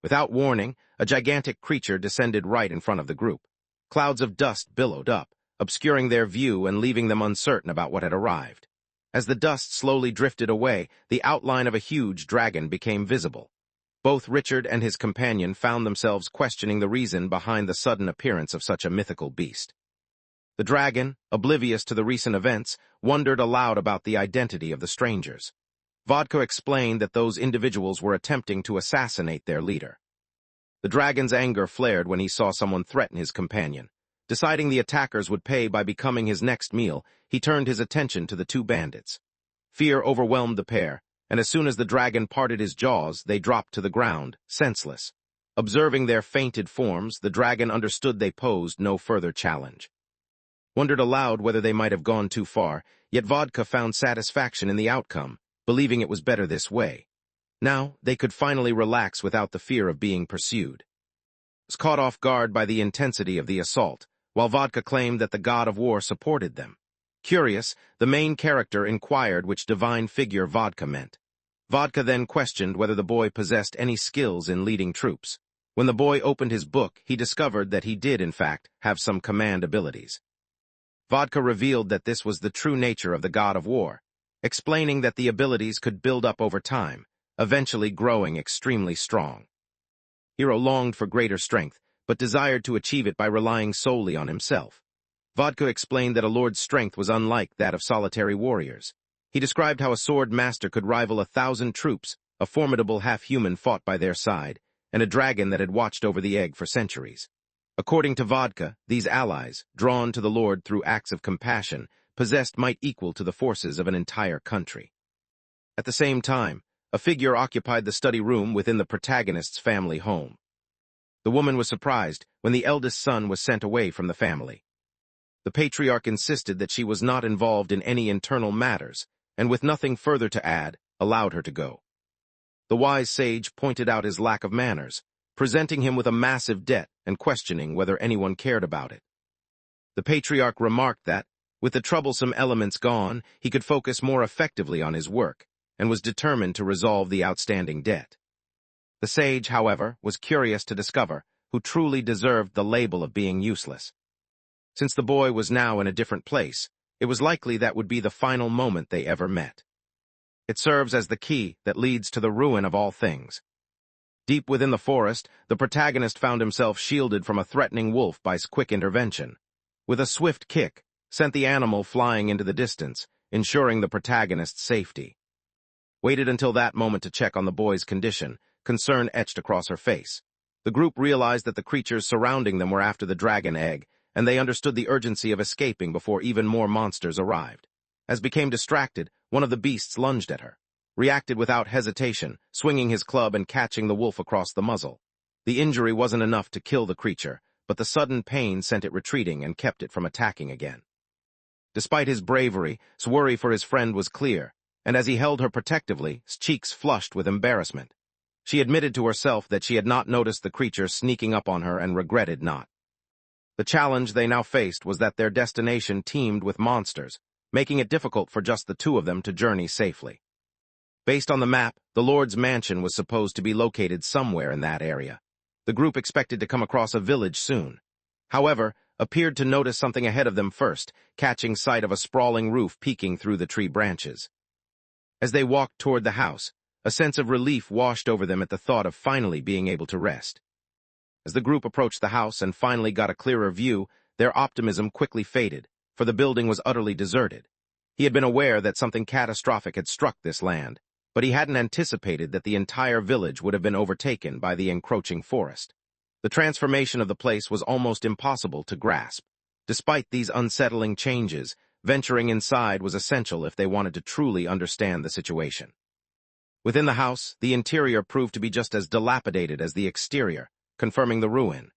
Without warning, a gigantic creature descended right in front of the group. Clouds of dust billowed up, obscuring their view and leaving them uncertain about what had arrived. As the dust slowly drifted away, the outline of a huge dragon became visible. Both Richard and his companion found themselves questioning the reason behind the sudden appearance of such a mythical beast. The dragon, oblivious to the recent events, wondered aloud about the identity of the strangers. Vodka explained that those individuals were attempting to assassinate their leader. The dragon's anger flared when he saw someone threaten his companion. Deciding the attackers would pay by becoming his next meal, he turned his attention to the two bandits. Fear overwhelmed the pair, and as soon as the dragon parted his jaws, they dropped to the ground, senseless. Observing their fainted forms, the dragon understood they posed no further challenge. Wondered aloud whether they might have gone too far, yet Vodka found satisfaction in the outcome, believing it was better this way. Now, they could finally relax without the fear of being pursued. Was caught off guard by the intensity of the assault, while Vodka claimed that the god of war supported them. Curious, the main character inquired which divine figure Vodka meant. Vodka then questioned whether the boy possessed any skills in leading troops. When the boy opened his book, he discovered that he did, in fact, have some command abilities. Vodka revealed that this was the true nature of the god of war, explaining that the abilities could build up over time, eventually growing extremely strong. Hero longed for greater strength, but desired to achieve it by relying solely on himself. Vodka explained that a lord's strength was unlike that of solitary warriors. He described how a sword master could rival 1,000 troops, a formidable half-human fought by their side, and a dragon that had watched over the egg for centuries. According to Vodka, these allies, drawn to the lord through acts of compassion, possessed might equal to the forces of an entire country. At the same time, a figure occupied the study room within the protagonist's family home. The woman was surprised when the eldest son was sent away from the family. The patriarch insisted that she was not involved in any internal matters, and with nothing further to add, allowed her to go. The wise sage pointed out his lack of manners, presenting him with a massive debt and questioning whether anyone cared about it. The patriarch remarked that, with the troublesome elements gone, he could focus more effectively on his work, and was determined to resolve the outstanding debt. The sage, however, was curious to discover who truly deserved the label of being useless. Since the boy was now in a different place, it was likely that would be the final moment they ever met. It serves as the key that leads to the ruin of all things. Deep within the forest, the protagonist found himself shielded from a threatening wolf by quick intervention. With a swift kick, sent the animal flying into the distance, ensuring the protagonist's safety. Waited until that moment to check on the boy's condition, concern etched across her face. The group realized that the creatures surrounding them were after the dragon egg, and they understood the urgency of escaping before even more monsters arrived. As became distracted, one of the beasts lunged at her, reacted without hesitation, swinging his club and catching the wolf across the muzzle. The injury wasn't enough to kill the creature, but the sudden pain sent it retreating and kept it from attacking again. Despite his bravery, his worry for his friend was clear, and as he held her protectively, his cheeks flushed with embarrassment. She admitted to herself that she had not noticed the creature sneaking up on her and regretted not. The challenge they now faced was that their destination teemed with monsters, making it difficult for just the two of them to journey safely. Based on the map, the Lord's mansion was supposed to be located somewhere in that area. The group expected to come across a village soon. However, appeared to notice something ahead of them first, catching sight of a sprawling roof peeking through the tree branches. As they walked toward the house, a sense of relief washed over them at the thought of finally being able to rest. As the group approached the house and finally got a clearer view, their optimism quickly faded, for the building was utterly deserted. He had been aware that something catastrophic had struck this land, but he hadn't anticipated that the entire village would have been overtaken by the encroaching forest. The transformation of the place was almost impossible to grasp. Despite these unsettling changes, venturing inside was essential if they wanted to truly understand the situation. Within the house, the interior proved to be just as dilapidated as the exterior, confirming the ruin.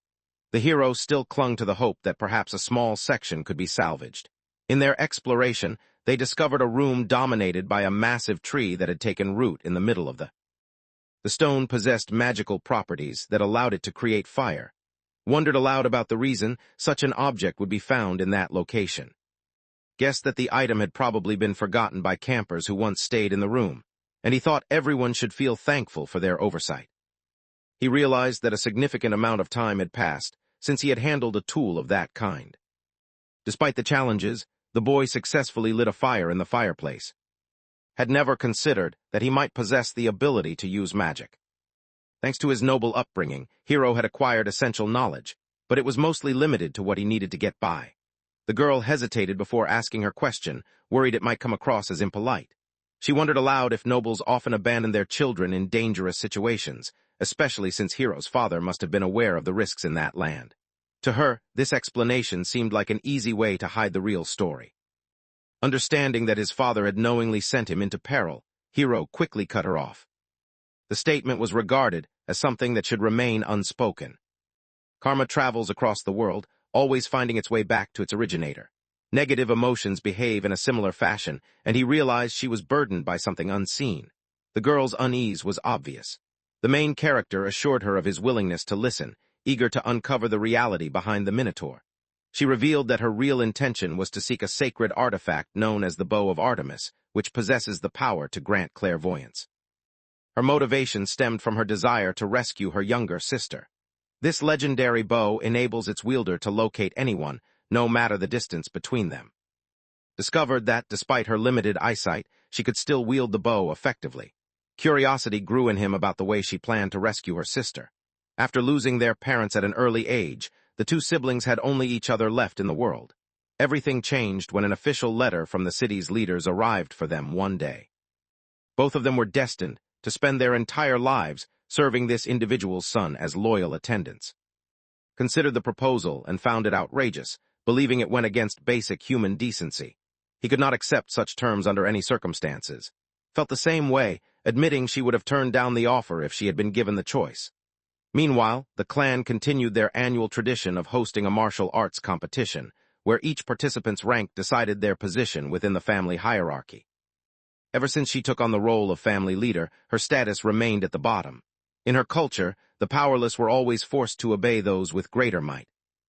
The heroes still clung to the hope that perhaps a small section could be salvaged. In their exploration, they discovered a room dominated by a massive tree that had taken root in the middle of the stone possessed magical properties that allowed it to create fire. Wondered aloud about the reason such an object would be found in that location. Guessed that the item had probably been forgotten by campers who once stayed in the room, and he thought everyone should feel thankful for their oversight. He realized that a significant amount of time had passed since he had handled a tool of that kind. Despite the challenges, the boy successfully lit a fire in the fireplace. Had never considered that he might possess the ability to use magic. Thanks to his noble upbringing, Hiro had acquired essential knowledge, but it was mostly limited to what he needed to get by. The girl hesitated before asking her question, worried it might come across as impolite. She wondered aloud if nobles often abandoned their children in dangerous situations, especially since Hiro's father must have been aware of the risks in that land. To her, this explanation seemed like an easy way to hide the real story. Understanding that his father had knowingly sent him into peril, Hiro quickly cut her off. The statement was regarded as something that should remain unspoken. Karma travels across the world, always finding its way back to its originator. Negative emotions behave in a similar fashion, and he realized she was burdened by something unseen. The girl's unease was obvious. The main character assured her of his willingness to listen, eager to uncover the reality behind the Minotaur. She revealed that her real intention was to seek a sacred artifact known as the Bow of Artemis, which possesses the power to grant clairvoyance. Her motivation stemmed from her desire to rescue her younger sister. This legendary bow enables its wielder to locate anyone, no matter the distance between them. Discovered that, despite her limited eyesight, she could still wield the bow effectively. Curiosity grew in him about the way she planned to rescue her sister. After losing their parents at an early age, the two siblings had only each other left in the world. Everything changed when an official letter from the city's leaders arrived for them one day. Both of them were destined to spend their entire lives serving this individual's son as loyal attendants. Considered the proposal and found it outrageous, believing it went against basic human decency. He could not accept such terms under any circumstances. Felt the same way, admitting she would have turned down the offer if she had been given the choice. Meanwhile, the clan continued their annual tradition of hosting a martial arts competition, where each participant's rank decided their position within the family hierarchy. Ever since she took on the role of family leader, her status remained at the bottom. In her culture, the powerless were always forced to obey those with greater might.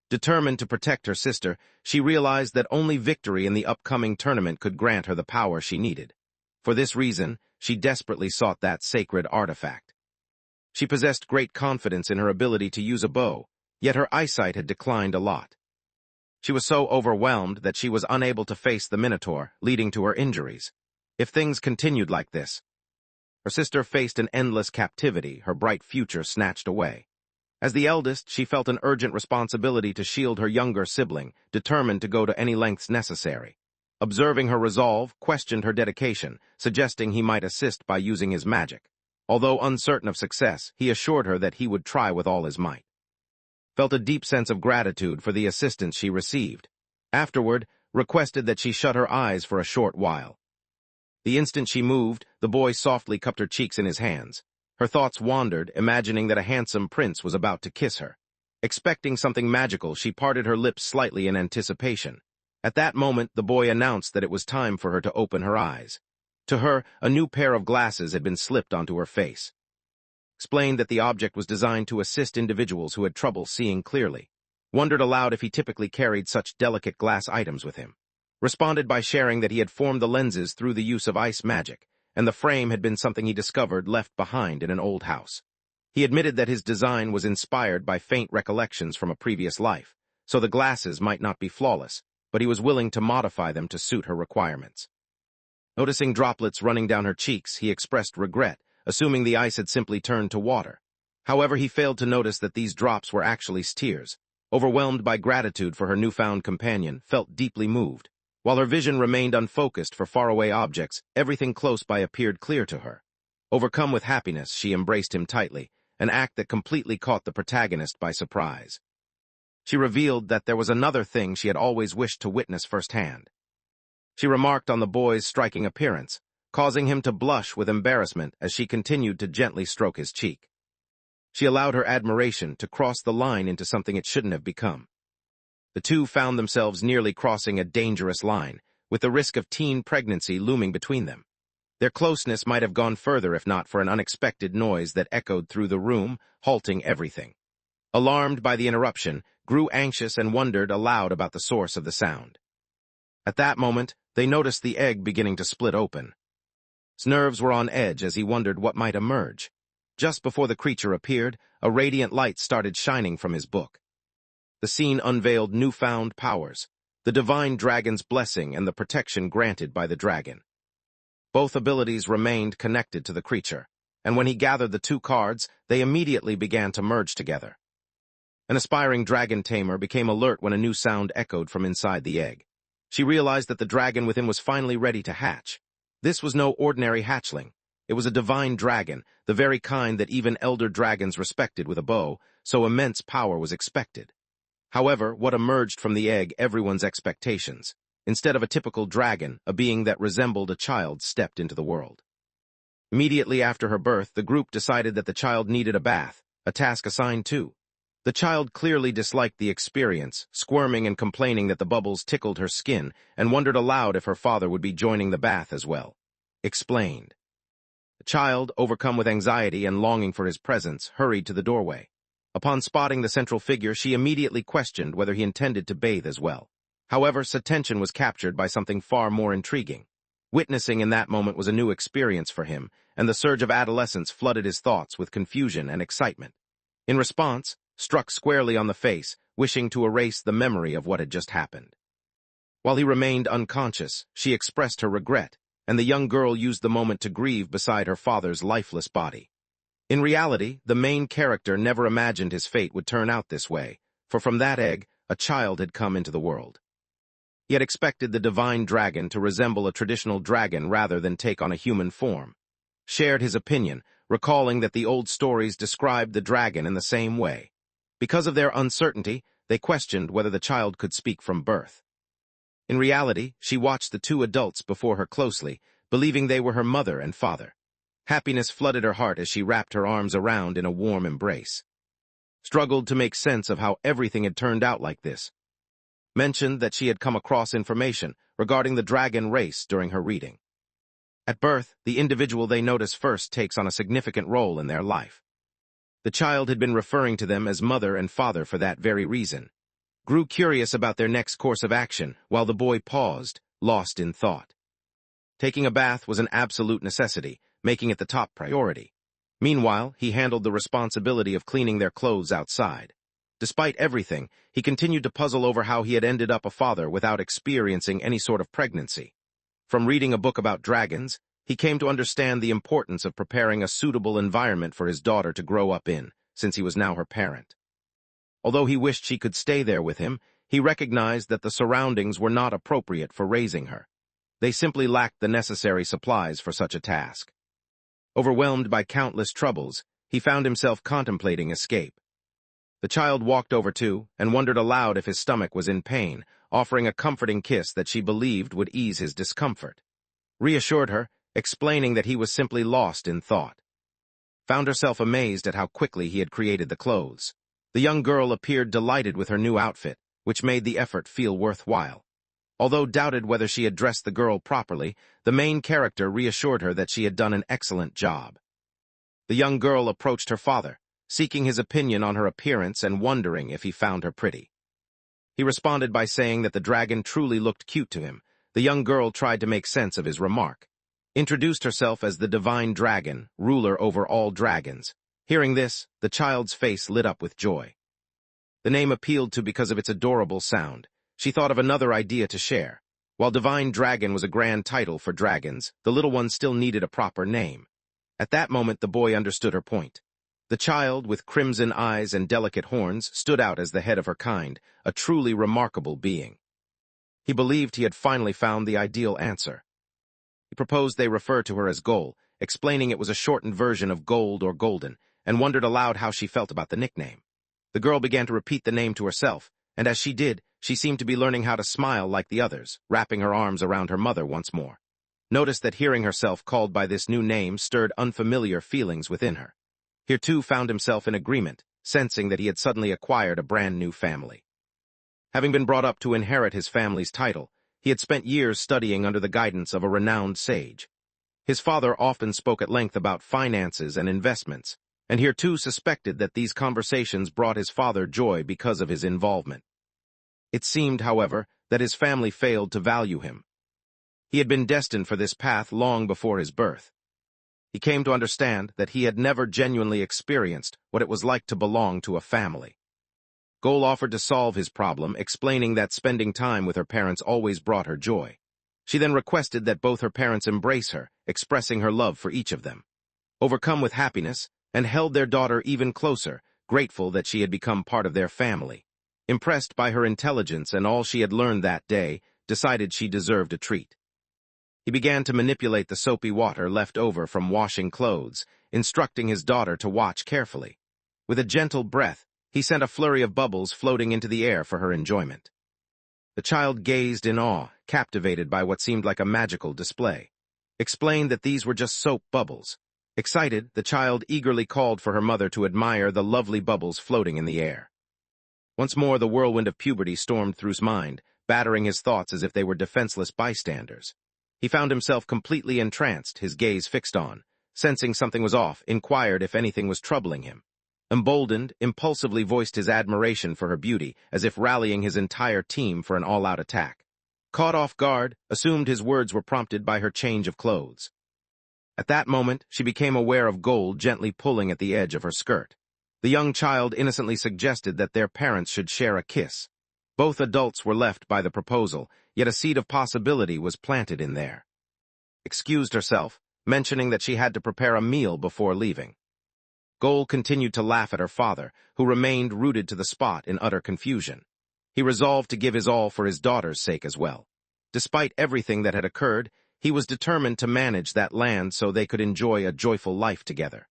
Determined to protect her sister, she realized that only victory in the upcoming tournament could grant her the power she needed. For this reason, she desperately sought that sacred artifact. She possessed great confidence in her ability to use a bow, yet her eyesight had declined a lot. She was so overwhelmed that she was unable to face the Minotaur, leading to her injuries. If things continued like this, her sister faced an endless captivity, her bright future snatched away. As the eldest, she felt an urgent responsibility to shield her younger sibling, determined to go to any lengths necessary. Observing her resolve, questioned her dedication, suggesting he might assist by using his magic. Although uncertain of success, he assured her that he would try with all his might. Felt a deep sense of gratitude for the assistance she received. Afterward, requested that she shut her eyes for a short while. The instant she moved, the boy softly cupped her cheeks in his hands. Her thoughts wandered, imagining that a handsome prince was about to kiss her. Expecting something magical, she parted her lips slightly in anticipation. At that moment, the boy announced that it was time for her to open her eyes. To her, a new pair of glasses had been slipped onto her face. Explained that the object was designed to assist individuals who had trouble seeing clearly. Wondered aloud if he typically carried such delicate glass items with him. Responded by sharing that he had formed the lenses through the use of ice magic, and the frame had been something he discovered left behind in an old house. He admitted that his design was inspired by faint recollections from a previous life, so the glasses might not be flawless, but he was willing to modify them to suit her requirements. Noticing droplets running down her cheeks, he expressed regret, assuming the ice had simply turned to water. However, he failed to notice that these drops were actually tears. Overwhelmed by gratitude for her newfound companion, felt deeply moved. While her vision remained unfocused for faraway objects, everything close by appeared clear to her. Overcome with happiness, she embraced him tightly, an act that completely caught the protagonist by surprise. She revealed that there was another thing she had always wished to witness firsthand. She remarked on the boy's striking appearance, causing him to blush with embarrassment as she continued to gently stroke his cheek. She allowed her admiration to cross the line into something it shouldn't have become. The two found themselves nearly crossing a dangerous line, with the risk of teen pregnancy looming between them. Their closeness might have gone further if not for an unexpected noise that echoed through the room, halting everything. Alarmed by the interruption, grew anxious and wondered aloud about the source of the sound. At that moment, they noticed the egg beginning to split open. His nerves were on edge as he wondered what might emerge. Just before the creature appeared, a radiant light started shining from his book. The scene unveiled newfound powers, the divine dragon's blessing and the protection granted by the dragon. Both abilities remained connected to the creature, and when he gathered the two cards, they immediately began to merge together. An aspiring dragon tamer became alert when a new sound echoed from inside the egg. She realized that the dragon within was finally ready to hatch. This was no ordinary hatchling. It was a divine dragon, the very kind that even elder dragons respected with a bow, so immense power was expected. However, what emerged from the egg everyone's expectations. Instead of a typical dragon, a being that resembled a child stepped into the world. Immediately after her birth, the group decided that the child needed a bath, a task assigned too. The child clearly disliked the experience, squirming and complaining that the bubbles tickled her skin, and wondered aloud if her father would be joining the bath as well. Explained. The child, overcome with anxiety and longing for his presence, hurried to the doorway. Upon spotting the central figure, she immediately questioned whether he intended to bathe as well. However, his attention was captured by something far more intriguing. Witnessing in that moment was a new experience for him, and the surge of adolescence flooded his thoughts with confusion and excitement. In response, struck squarely on the face, wishing to erase the memory of what had just happened. While he remained unconscious, she expressed her regret, and the young girl used the moment to grieve beside her father's lifeless body. In reality, the main character never imagined his fate would turn out this way, for from that egg, a child had come into the world. He had expected the divine dragon to resemble a traditional dragon rather than take on a human form. Shared his opinion, recalling that the old stories described the dragon in the same way. Because of their uncertainty, they questioned whether the child could speak from birth. In reality, she watched the two adults before her closely, believing they were her mother and father. Happiness flooded her heart as she wrapped her arms around in a warm embrace. Struggled to make sense of how everything had turned out like this. Mentioned that she had come across information regarding the dragon race during her reading. At birth, the individual they notice first takes on a significant role in their life. The child had been referring to them as mother and father for that very reason. Grew curious about their next course of action, while the boy paused, lost in thought. Taking a bath was an absolute necessity, making it the top priority. Meanwhile, he handled the responsibility of cleaning their clothes outside. Despite everything, he continued to puzzle over how he had ended up a father without experiencing any sort of pregnancy. From reading a book about dragons, he came to understand the importance of preparing a suitable environment for his daughter to grow up in, since he was now her parent. Although he wished she could stay there with him, he recognized that the surroundings were not appropriate for raising her. They simply lacked the necessary supplies for such a task. Overwhelmed by countless troubles, he found himself contemplating escape. The child walked over to and wondered aloud if his stomach was in pain, offering a comforting kiss that she believed would ease his discomfort. Reassured her, explaining that he was simply lost in thought. Found herself amazed at how quickly he had created the clothes. The young girl appeared delighted with her new outfit, which made the effort feel worthwhile. Although doubted whether she had dressed the girl properly, the main character reassured her that she had done an excellent job. The young girl approached her father, seeking his opinion on her appearance and wondering if he found her pretty. He responded by saying that the dragon truly looked cute to him. The young girl tried to make sense of his remark. Introduced herself as the divine dragon, ruler over all dragons. Hearing this, the child's face lit up with joy. The name appealed to because of its adorable sound. She thought of another idea to share. While Divine Dragon was a grand title for dragons, the little one still needed a proper name. At that moment, the boy understood her point. The child, with crimson eyes and delicate horns, stood out as the head of her kind, a truly remarkable being. He believed he had finally found the ideal answer. He proposed they refer to her as Gol, explaining it was a shortened version of gold or golden, and wondered aloud how she felt about the nickname. The girl began to repeat the name to herself, and as she did, she seemed to be learning how to smile like the others, wrapping her arms around her mother once more. Noticed that hearing herself called by this new name stirred unfamiliar feelings within her. Here too found himself in agreement, sensing that he had suddenly acquired a brand new family. Having been brought up to inherit his family's title, he had spent years studying under the guidance of a renowned sage. His father often spoke at length about finances and investments, and here too suspected that these conversations brought his father joy because of his involvement. It seemed, however, that his family failed to value him. He had been destined for this path long before his birth. He came to understand that he had never genuinely experienced what it was like to belong to a family. Gol offered to solve his problem, explaining that spending time with her parents always brought her joy. She then requested that both her parents embrace her, expressing her love for each of them. Overcome with happiness, and held their daughter even closer, grateful that she had become part of their family. Impressed by her intelligence and all she had learned that day, decided she deserved a treat. He began to manipulate the soapy water left over from washing clothes, instructing his daughter to watch carefully. With a gentle breath, he sent a flurry of bubbles floating into the air for her enjoyment. The child gazed in awe, captivated by what seemed like a magical display. Explained that these were just soap bubbles. Excited, the child eagerly called for her mother to admire the lovely bubbles floating in the air. Once more the whirlwind of puberty stormed through his mind, battering his thoughts as if they were defenseless bystanders. He found himself completely entranced, his gaze fixed on. Sensing something was off, inquired if anything was troubling him. Emboldened, impulsively voiced his admiration for her beauty, as if rallying his entire team for an all-out attack. Caught off guard, assumed his words were prompted by her change of clothes. At that moment, she became aware of Gol gently pulling at the edge of her skirt. The young child innocently suggested that their parents should share a kiss. Both adults were left by the proposal, yet a seed of possibility was planted in there. Excused herself, mentioning that she had to prepare a meal before leaving. Gol continued to laugh at her father, who remained rooted to the spot in utter confusion. He resolved to give his all for his daughter's sake as well. Despite everything that had occurred, he was determined to manage that land so they could enjoy a joyful life together.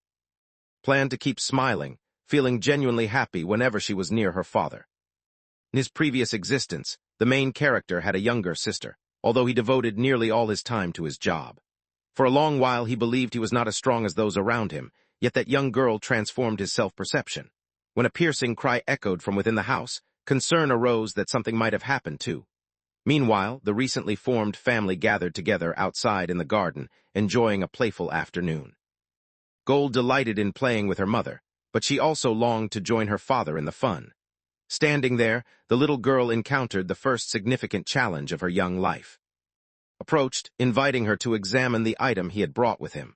Planned to keep smiling, feeling genuinely happy whenever she was near her father. In his previous existence, the main character had a younger sister, although he devoted nearly all his time to his job. For a long while he believed he was not as strong as those around him, yet that young girl transformed his self-perception. When a piercing cry echoed from within the house, concern arose that something might have happened too. Meanwhile, the recently formed family gathered together outside in the garden, enjoying a playful afternoon. Gol delighted in playing with her mother, but she also longed to join her father in the fun. Standing there, the little girl encountered the first significant challenge of her young life. Approached, inviting her to examine the item he had brought with him.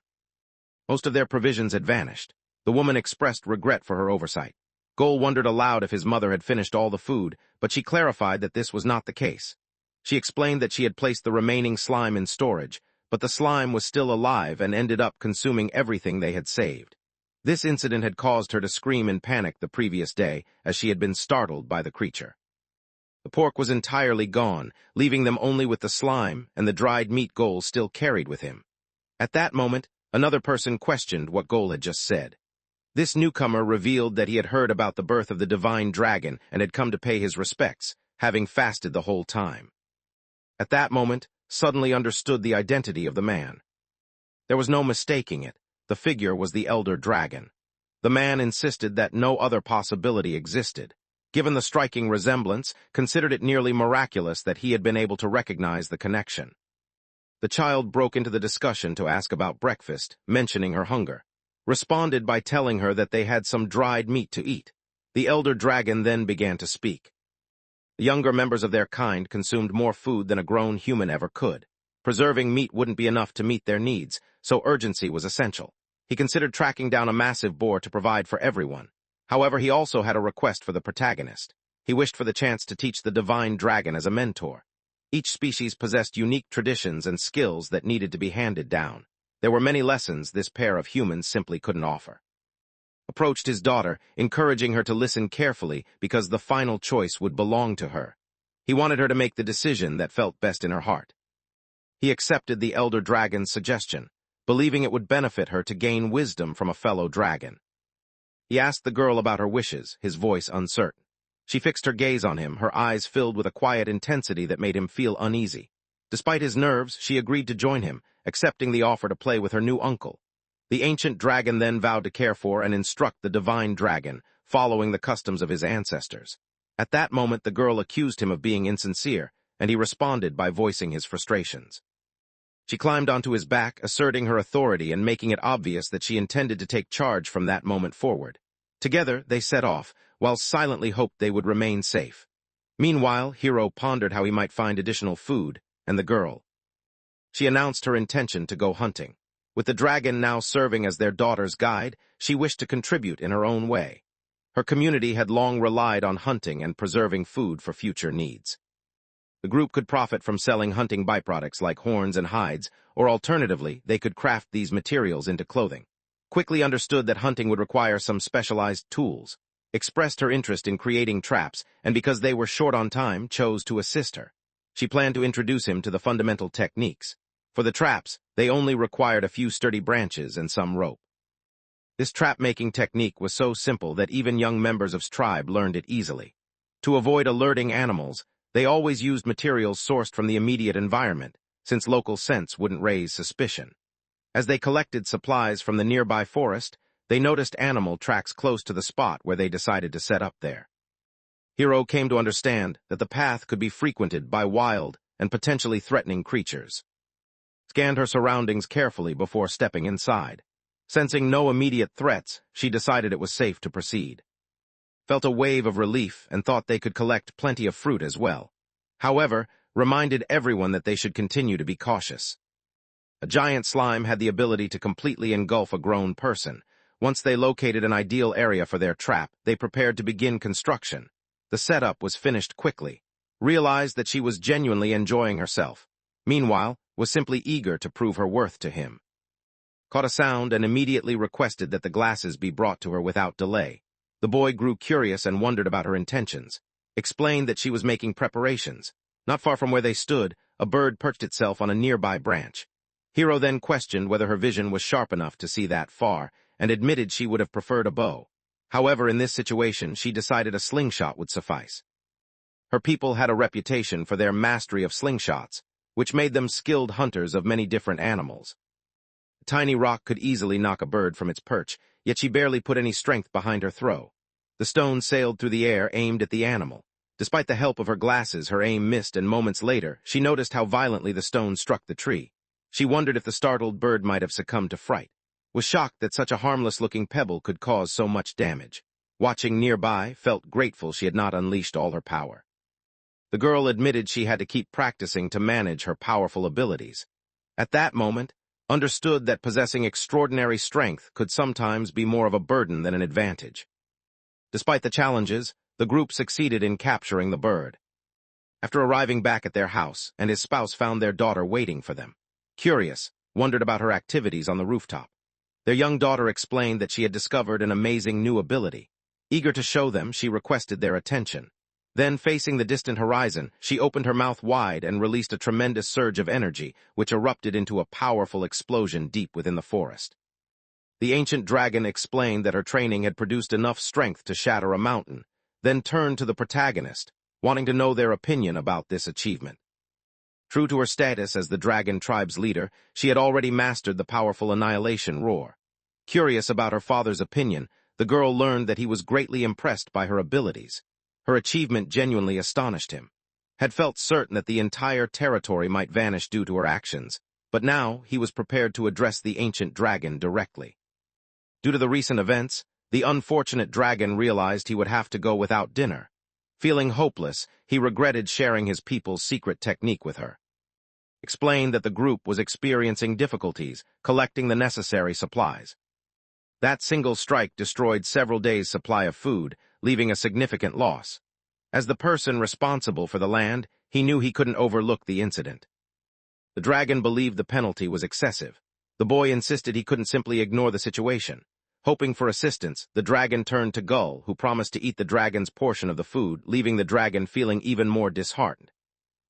Most of their provisions had vanished. The woman expressed regret for her oversight. Gol wondered aloud if his mother had finished all the food, but she clarified that this was not the case. She explained that she had placed the remaining slime in storage, but the slime was still alive and ended up consuming everything they had saved. This incident had caused her to scream in panic the previous day, as she had been startled by the creature. The pork was entirely gone, leaving them only with the slime and the dried meat Gol still carried with him. At that moment, another person questioned what Gol had just said. This newcomer revealed that he had heard about the birth of the divine dragon and had come to pay his respects, having fasted the whole time. At that moment, suddenly understood the identity of the man. There was no mistaking it. The figure was the elder dragon. The man insisted that no other possibility existed. Given the striking resemblance, considered it nearly miraculous that he had been able to recognize the connection. The child broke into the discussion to ask about breakfast, mentioning her hunger. Responded by telling her that they had some dried meat to eat. The elder dragon then began to speak. The younger members of their kind consumed more food than a grown human ever could. Preserving meat wouldn't be enough to meet their needs, so urgency was essential. He considered tracking down a massive boar to provide for everyone. However, he also had a request for the protagonist. He wished for the chance to teach the divine dragon as a mentor. Each species possessed unique traditions and skills that needed to be handed down. There were many lessons this pair of humans simply couldn't offer. Approached his daughter, encouraging her to listen carefully because the final choice would belong to her. He wanted her to make the decision that felt best in her heart. He accepted the elder dragon's suggestion, believing it would benefit her to gain wisdom from a fellow dragon. He asked the girl about her wishes, his voice uncertain. She fixed her gaze on him, her eyes filled with a quiet intensity that made him feel uneasy. Despite his nerves, she agreed to join him, accepting the offer to play with her new uncle. The ancient dragon then vowed to care for and instruct the divine dragon, following the customs of his ancestors. At that moment, the girl accused him of being insincere, and he responded by voicing his frustrations. She climbed onto his back, asserting her authority and making it obvious that she intended to take charge from that moment forward. Together, they set off, while silently hoped they would remain safe. Meanwhile, Hiro pondered how he might find additional food, and the girl. She announced her intention to go hunting. With the dragon now serving as their daughter's guide, she wished to contribute in her own way. Her community had long relied on hunting and preserving food for future needs. The group could profit from selling hunting byproducts like horns and hides, or alternatively, they could craft these materials into clothing. Quickly understood that hunting would require some specialized tools, expressed her interest in creating traps, and because they were short on time, chose to assist her. She planned to introduce him to the fundamental techniques. For the traps, they only required a few sturdy branches and some rope. This trap-making technique was so simple that even young members of his tribe learned it easily. To avoid alerting animals, they always used materials sourced from the immediate environment, since local scents wouldn't raise suspicion. As they collected supplies from the nearby forest, they noticed animal tracks close to the spot where they decided to set up there. Hiro came to understand that the path could be frequented by wild and potentially threatening creatures. Scanned her surroundings carefully before stepping inside. Sensing no immediate threats, she decided it was safe to proceed. Felt a wave of relief and thought they could collect plenty of fruit as well. However, reminded everyone that they should continue to be cautious. A giant slime had the ability to completely engulf a grown person. Once they located an ideal area for their trap, they prepared to begin construction. The setup was finished quickly. Realized that she was genuinely enjoying herself. Meanwhile, was simply eager to prove her worth to him. Caught a sound and immediately requested that the glasses be brought to her without delay. The boy grew curious and wondered about her intentions. Explained that she was making preparations. Not far from where they stood, a bird perched itself on a nearby branch. Hiro then questioned whether her vision was sharp enough to see that far, and admitted she would have preferred a bow. However, in this situation, she decided a slingshot would suffice. Her people had a reputation for their mastery of slingshots, which made them skilled hunters of many different animals. A tiny rock could easily knock a bird from its perch, yet she barely put any strength behind her throw. The stone sailed through the air, aimed at the animal. Despite the help of her glasses, her aim missed, and moments later, she noticed how violently the stone struck the tree. She wondered if the startled bird might have succumbed to fright. Was shocked that such a harmless-looking pebble could cause so much damage. Watching nearby, felt grateful she had not unleashed all her power. The girl admitted she had to keep practicing to manage her powerful abilities. At that moment, understood that possessing extraordinary strength could sometimes be more of a burden than an advantage. Despite the challenges, the group succeeded in capturing the bird. After arriving back at their house, and his spouse found their daughter waiting for them. Curious, wondered about her activities on the rooftop. Their young daughter explained that she had discovered an amazing new ability. Eager to show them, she requested their attention. Then, facing the distant horizon, she opened her mouth wide and released a tremendous surge of energy, which erupted into a powerful explosion deep within the forest. The ancient dragon explained that her training had produced enough strength to shatter a mountain, then turned to the protagonist, wanting to know their opinion about this achievement. True to her status as the dragon tribe's leader, she had already mastered the powerful annihilation roar. Curious about her father's opinion, the girl learned that he was greatly impressed by her abilities. Her achievement genuinely astonished him. Had felt certain that the entire territory might vanish due to her actions, but now he was prepared to address the ancient dragon directly. Due to the recent events, the unfortunate dragon realized he would have to go without dinner. Feeling hopeless, he regretted sharing his people's secret technique with her. Explained that the group was experiencing difficulties collecting the necessary supplies. That single strike destroyed several days' supply of food, leaving a significant loss. As the person responsible for the land, he knew he couldn't overlook the incident. The dragon believed the penalty was excessive. The boy insisted he couldn't simply ignore the situation. Hoping for assistance, the dragon turned to Gull, who promised to eat the dragon's portion of the food, leaving the dragon feeling even more disheartened.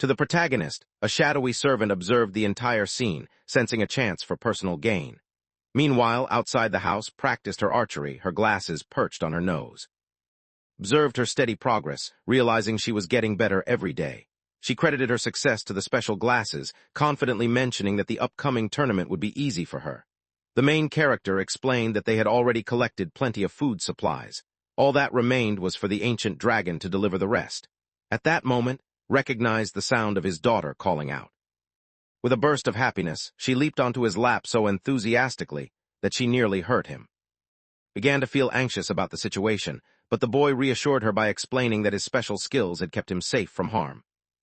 To the protagonist, a shadowy servant observed the entire scene, sensing a chance for personal gain. Meanwhile, outside the house, practiced her archery, her glasses perched on her nose. Observed her steady progress, realizing she was getting better every day. She credited her success to the special glasses, confidently mentioning that the upcoming tournament would be easy for her. The main character explained that they had already collected plenty of food supplies. All that remained was for the ancient dragon to deliver the rest. At that moment, recognized the sound of his daughter calling out. With a burst of happiness, she leaped onto his lap so enthusiastically that she nearly hurt him. Began to feel anxious about the situation, but the boy reassured her by explaining that his special skills had kept him safe from harm.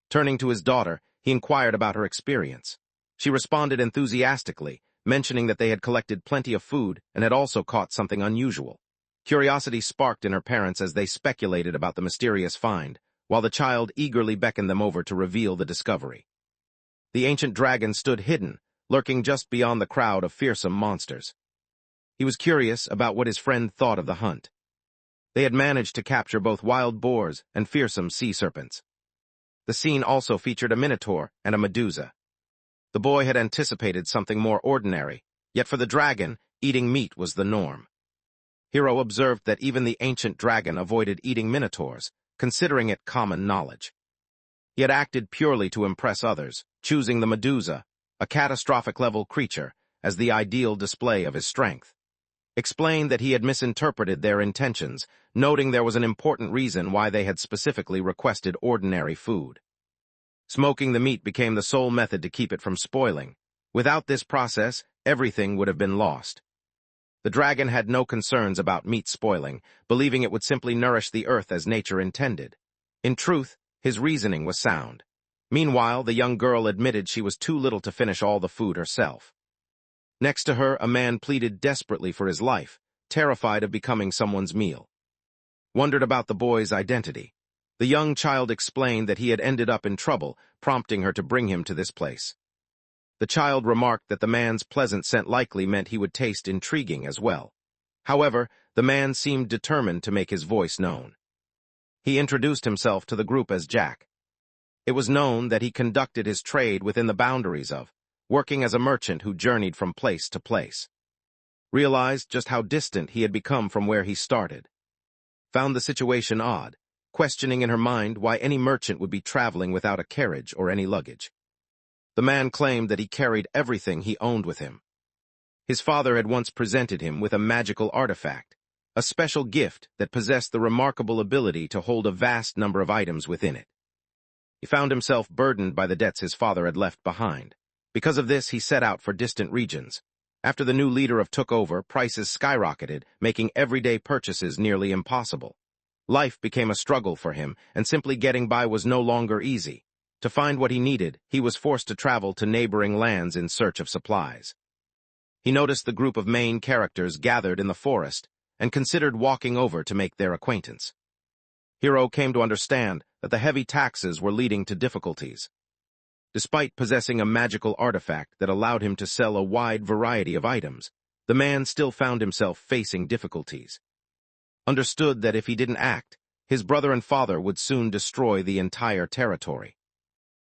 Turning to his daughter, he inquired about her experience. She responded enthusiastically, mentioning that they had collected plenty of food and had also caught something unusual. Curiosity sparked in her parents as they speculated about the mysterious find, while the child eagerly beckoned them over to reveal the discovery. The ancient dragon stood hidden, lurking just beyond the crowd of fearsome monsters. He was curious about what his friend thought of the hunt. They had managed to capture both wild boars and fearsome sea serpents. The scene also featured a minotaur and a medusa. The boy had anticipated something more ordinary, yet for the dragon, eating meat was the norm. Hiro observed that even the ancient dragon avoided eating minotaurs, considering it common knowledge. He had acted purely to impress others, choosing the medusa, a catastrophic-level creature, as the ideal display of his strength. Explained that he had misinterpreted their intentions, noting there was an important reason why they had specifically requested ordinary food. Smoking the meat became the sole method to keep it from spoiling. Without this process, everything would have been lost. The dragon had no concerns about meat spoiling, believing it would simply nourish the earth as nature intended. In truth, his reasoning was sound. Meanwhile, the young girl admitted she was too little to finish all the food herself. Next to her, a man pleaded desperately for his life, terrified of becoming someone's meal. Wondered about the boy's identity. The young child explained that he had ended up in trouble, prompting her to bring him to this place. The child remarked that the man's pleasant scent likely meant he would taste intriguing as well. However, the man seemed determined to make his voice known. He introduced himself to the group as Jack. It was known that he conducted his trade within the boundaries of, working as a merchant who journeyed from place to place. Realized just how distant he had become from where he started. Found the situation odd, questioning in her mind why any merchant would be traveling without a carriage or any luggage. The man claimed that he carried everything he owned with him. His father had once presented him with a magical artifact, a special gift that possessed the remarkable ability to hold a vast number of items within it. He found himself burdened by the debts his father had left behind. Because of this, he set out for distant regions. After the new leader took over, prices skyrocketed, making everyday purchases nearly impossible. Life became a struggle for him, and simply getting by was no longer easy. To find what he needed, he was forced to travel to neighboring lands in search of supplies. He noticed the group of main characters gathered in the forest, and considered walking over to make their acquaintance. Hiro came to understand that the heavy taxes were leading to difficulties. Despite possessing a magical artifact that allowed him to sell a wide variety of items, the man still found himself facing difficulties. Understood that if he didn't act, his brother and father would soon destroy the entire territory.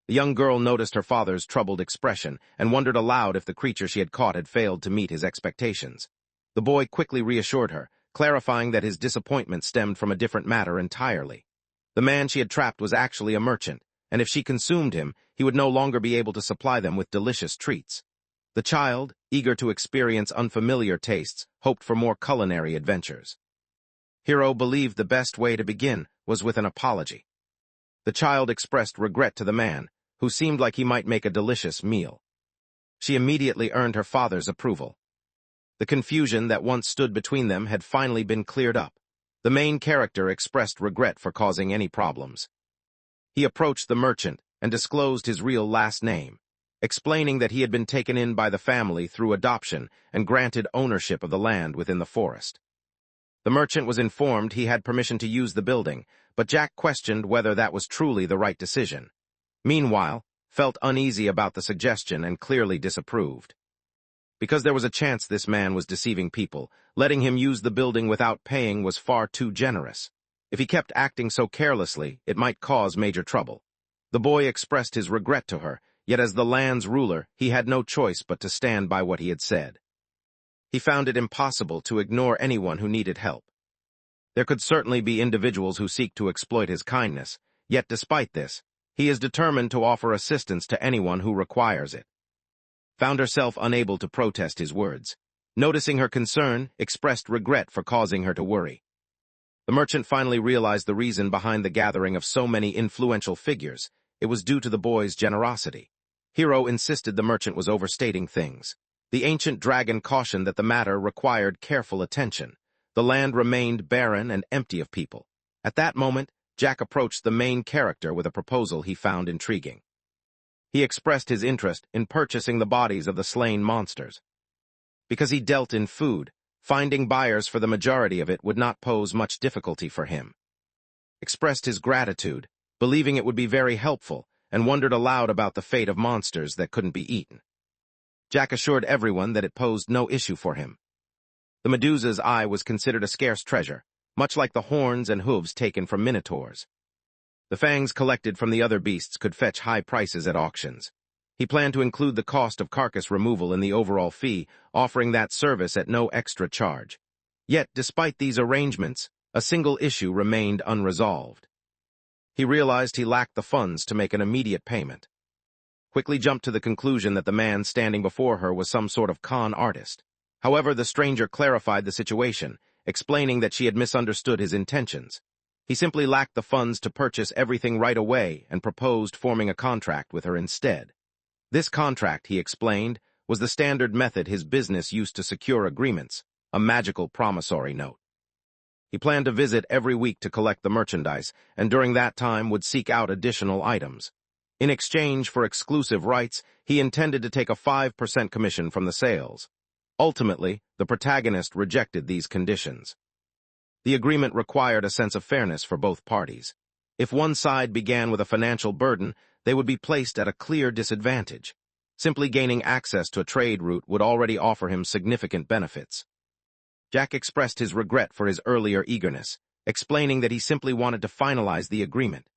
The young girl noticed her father's troubled expression and wondered aloud if the creature she had caught had failed to meet his expectations. The boy quickly reassured her, clarifying that his disappointment stemmed from a different matter entirely. The man she had trapped was actually a merchant, and if she consumed him, he would no longer be able to supply them with delicious treats. The child, eager to experience unfamiliar tastes, hoped for more culinary adventures. Hiro believed the best way to begin was with an apology. The child expressed regret to the man, who seemed like he might make a delicious meal. She immediately earned her father's approval. The confusion that once stood between them had finally been cleared up. The main character expressed regret for causing any problems. He approached the merchant and disclosed his real last name. explaining that he had been taken in by the family through adoption and granted ownership of the land within the forest. The merchant was informed he had permission to use the building, but Jack questioned whether that was truly the right decision. Meanwhile, felt uneasy about the suggestion and clearly disapproved. Because there was a chance this man was deceiving people, letting him use the building without paying was far too generous. If he kept acting so carelessly, it might cause major trouble. The boy expressed his regret to her, yet as the land's ruler, he had no choice but to stand by what he had said. He found it impossible to ignore anyone who needed help. There could certainly be individuals who seek to exploit his kindness, yet despite this, he is determined to offer assistance to anyone who requires it. Found herself unable to protest his words. Noticing her concern, expressed regret for causing her to worry. The merchant finally realized the reason behind the gathering of so many influential figures. It was due to the boy's generosity. Hiro insisted the merchant was overstating things. The ancient dragon cautioned that the matter required careful attention. The land remained barren and empty of people. At that moment, Jack approached the main character with a proposal he found intriguing. He expressed his interest in purchasing the bodies of the slain monsters. Because he dealt in food, finding buyers for the majority of it would not pose much difficulty for him. Expressed his gratitude, believing it would be very helpful, and wondered aloud about the fate of monsters that couldn't be eaten. Jack assured everyone that it posed no issue for him. The Medusa's eye was considered a scarce treasure, much like the horns and hooves taken from minotaurs. The fangs collected from the other beasts could fetch high prices at auctions. He planned to include the cost of carcass removal in the overall fee, offering that service at no extra charge. Yet, despite these arrangements, a single issue remained unresolved. He realized he lacked the funds to make an immediate payment. Quickly jumped to the conclusion that the man standing before her was some sort of con artist. However, the stranger clarified the situation, explaining that she had misunderstood his intentions. He simply lacked the funds to purchase everything right away and proposed forming a contract with her instead. This contract, he explained, was the standard method his business used to secure agreements, a magical promissory note. He planned to visit every week to collect the merchandise, and during that time would seek out additional items. In exchange for exclusive rights, he intended to take a 5% commission from the sales. Ultimately, the protagonist rejected these conditions. The agreement required a sense of fairness for both parties. If one side began with a financial burden, they would be placed at a clear disadvantage. Simply gaining access to a trade route would already offer him significant benefits. Jack expressed his regret for his earlier eagerness, explaining that he simply wanted to finalize the agreement.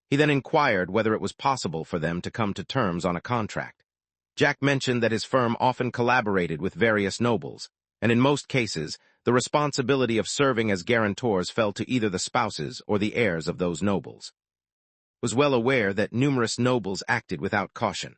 He then inquired whether it was possible for them to come to terms on a contract. Jack mentioned that his firm often collaborated with various nobles, and in most cases, the responsibility of serving as guarantors fell to either the spouses or the heirs of those nobles. Was well aware that numerous nobles acted without caution.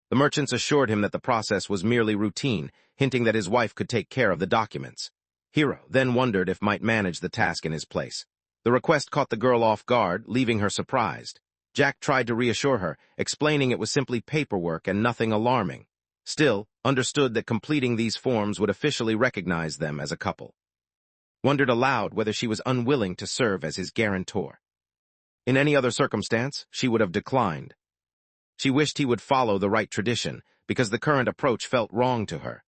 The merchants assured him that the process was merely routine, hinting that his wife could take care of the documents. Hiro then wondered if might manage the task in his place. The request caught the girl off guard, leaving her surprised. Jack tried to reassure her, explaining it was simply paperwork and nothing alarming. Still, understood that completing these forms would officially recognize them as a couple. Wondered aloud whether she was unwilling to serve as his guarantor. In any other circumstance, she would have declined. She wished he would follow the right tradition, because the current approach felt wrong to her.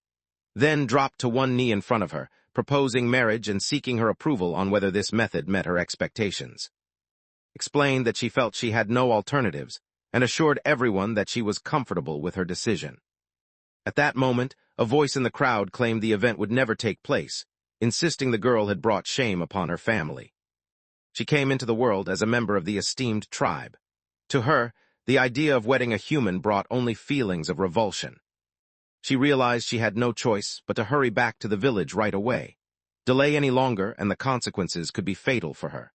Then dropped to one knee in front of her, proposing marriage and seeking her approval on whether this method met her expectations. Explained that she felt she had no alternatives, and assured everyone that she was comfortable with her decision. At that moment, a voice in the crowd claimed the event would never take place, insisting the girl had brought shame upon her family. She came into the world as a member of the esteemed tribe. To her, the idea of wedding a human brought only feelings of revulsion. She realized she had no choice but to hurry back to the village right away. Delay any longer and the consequences could be fatal for her.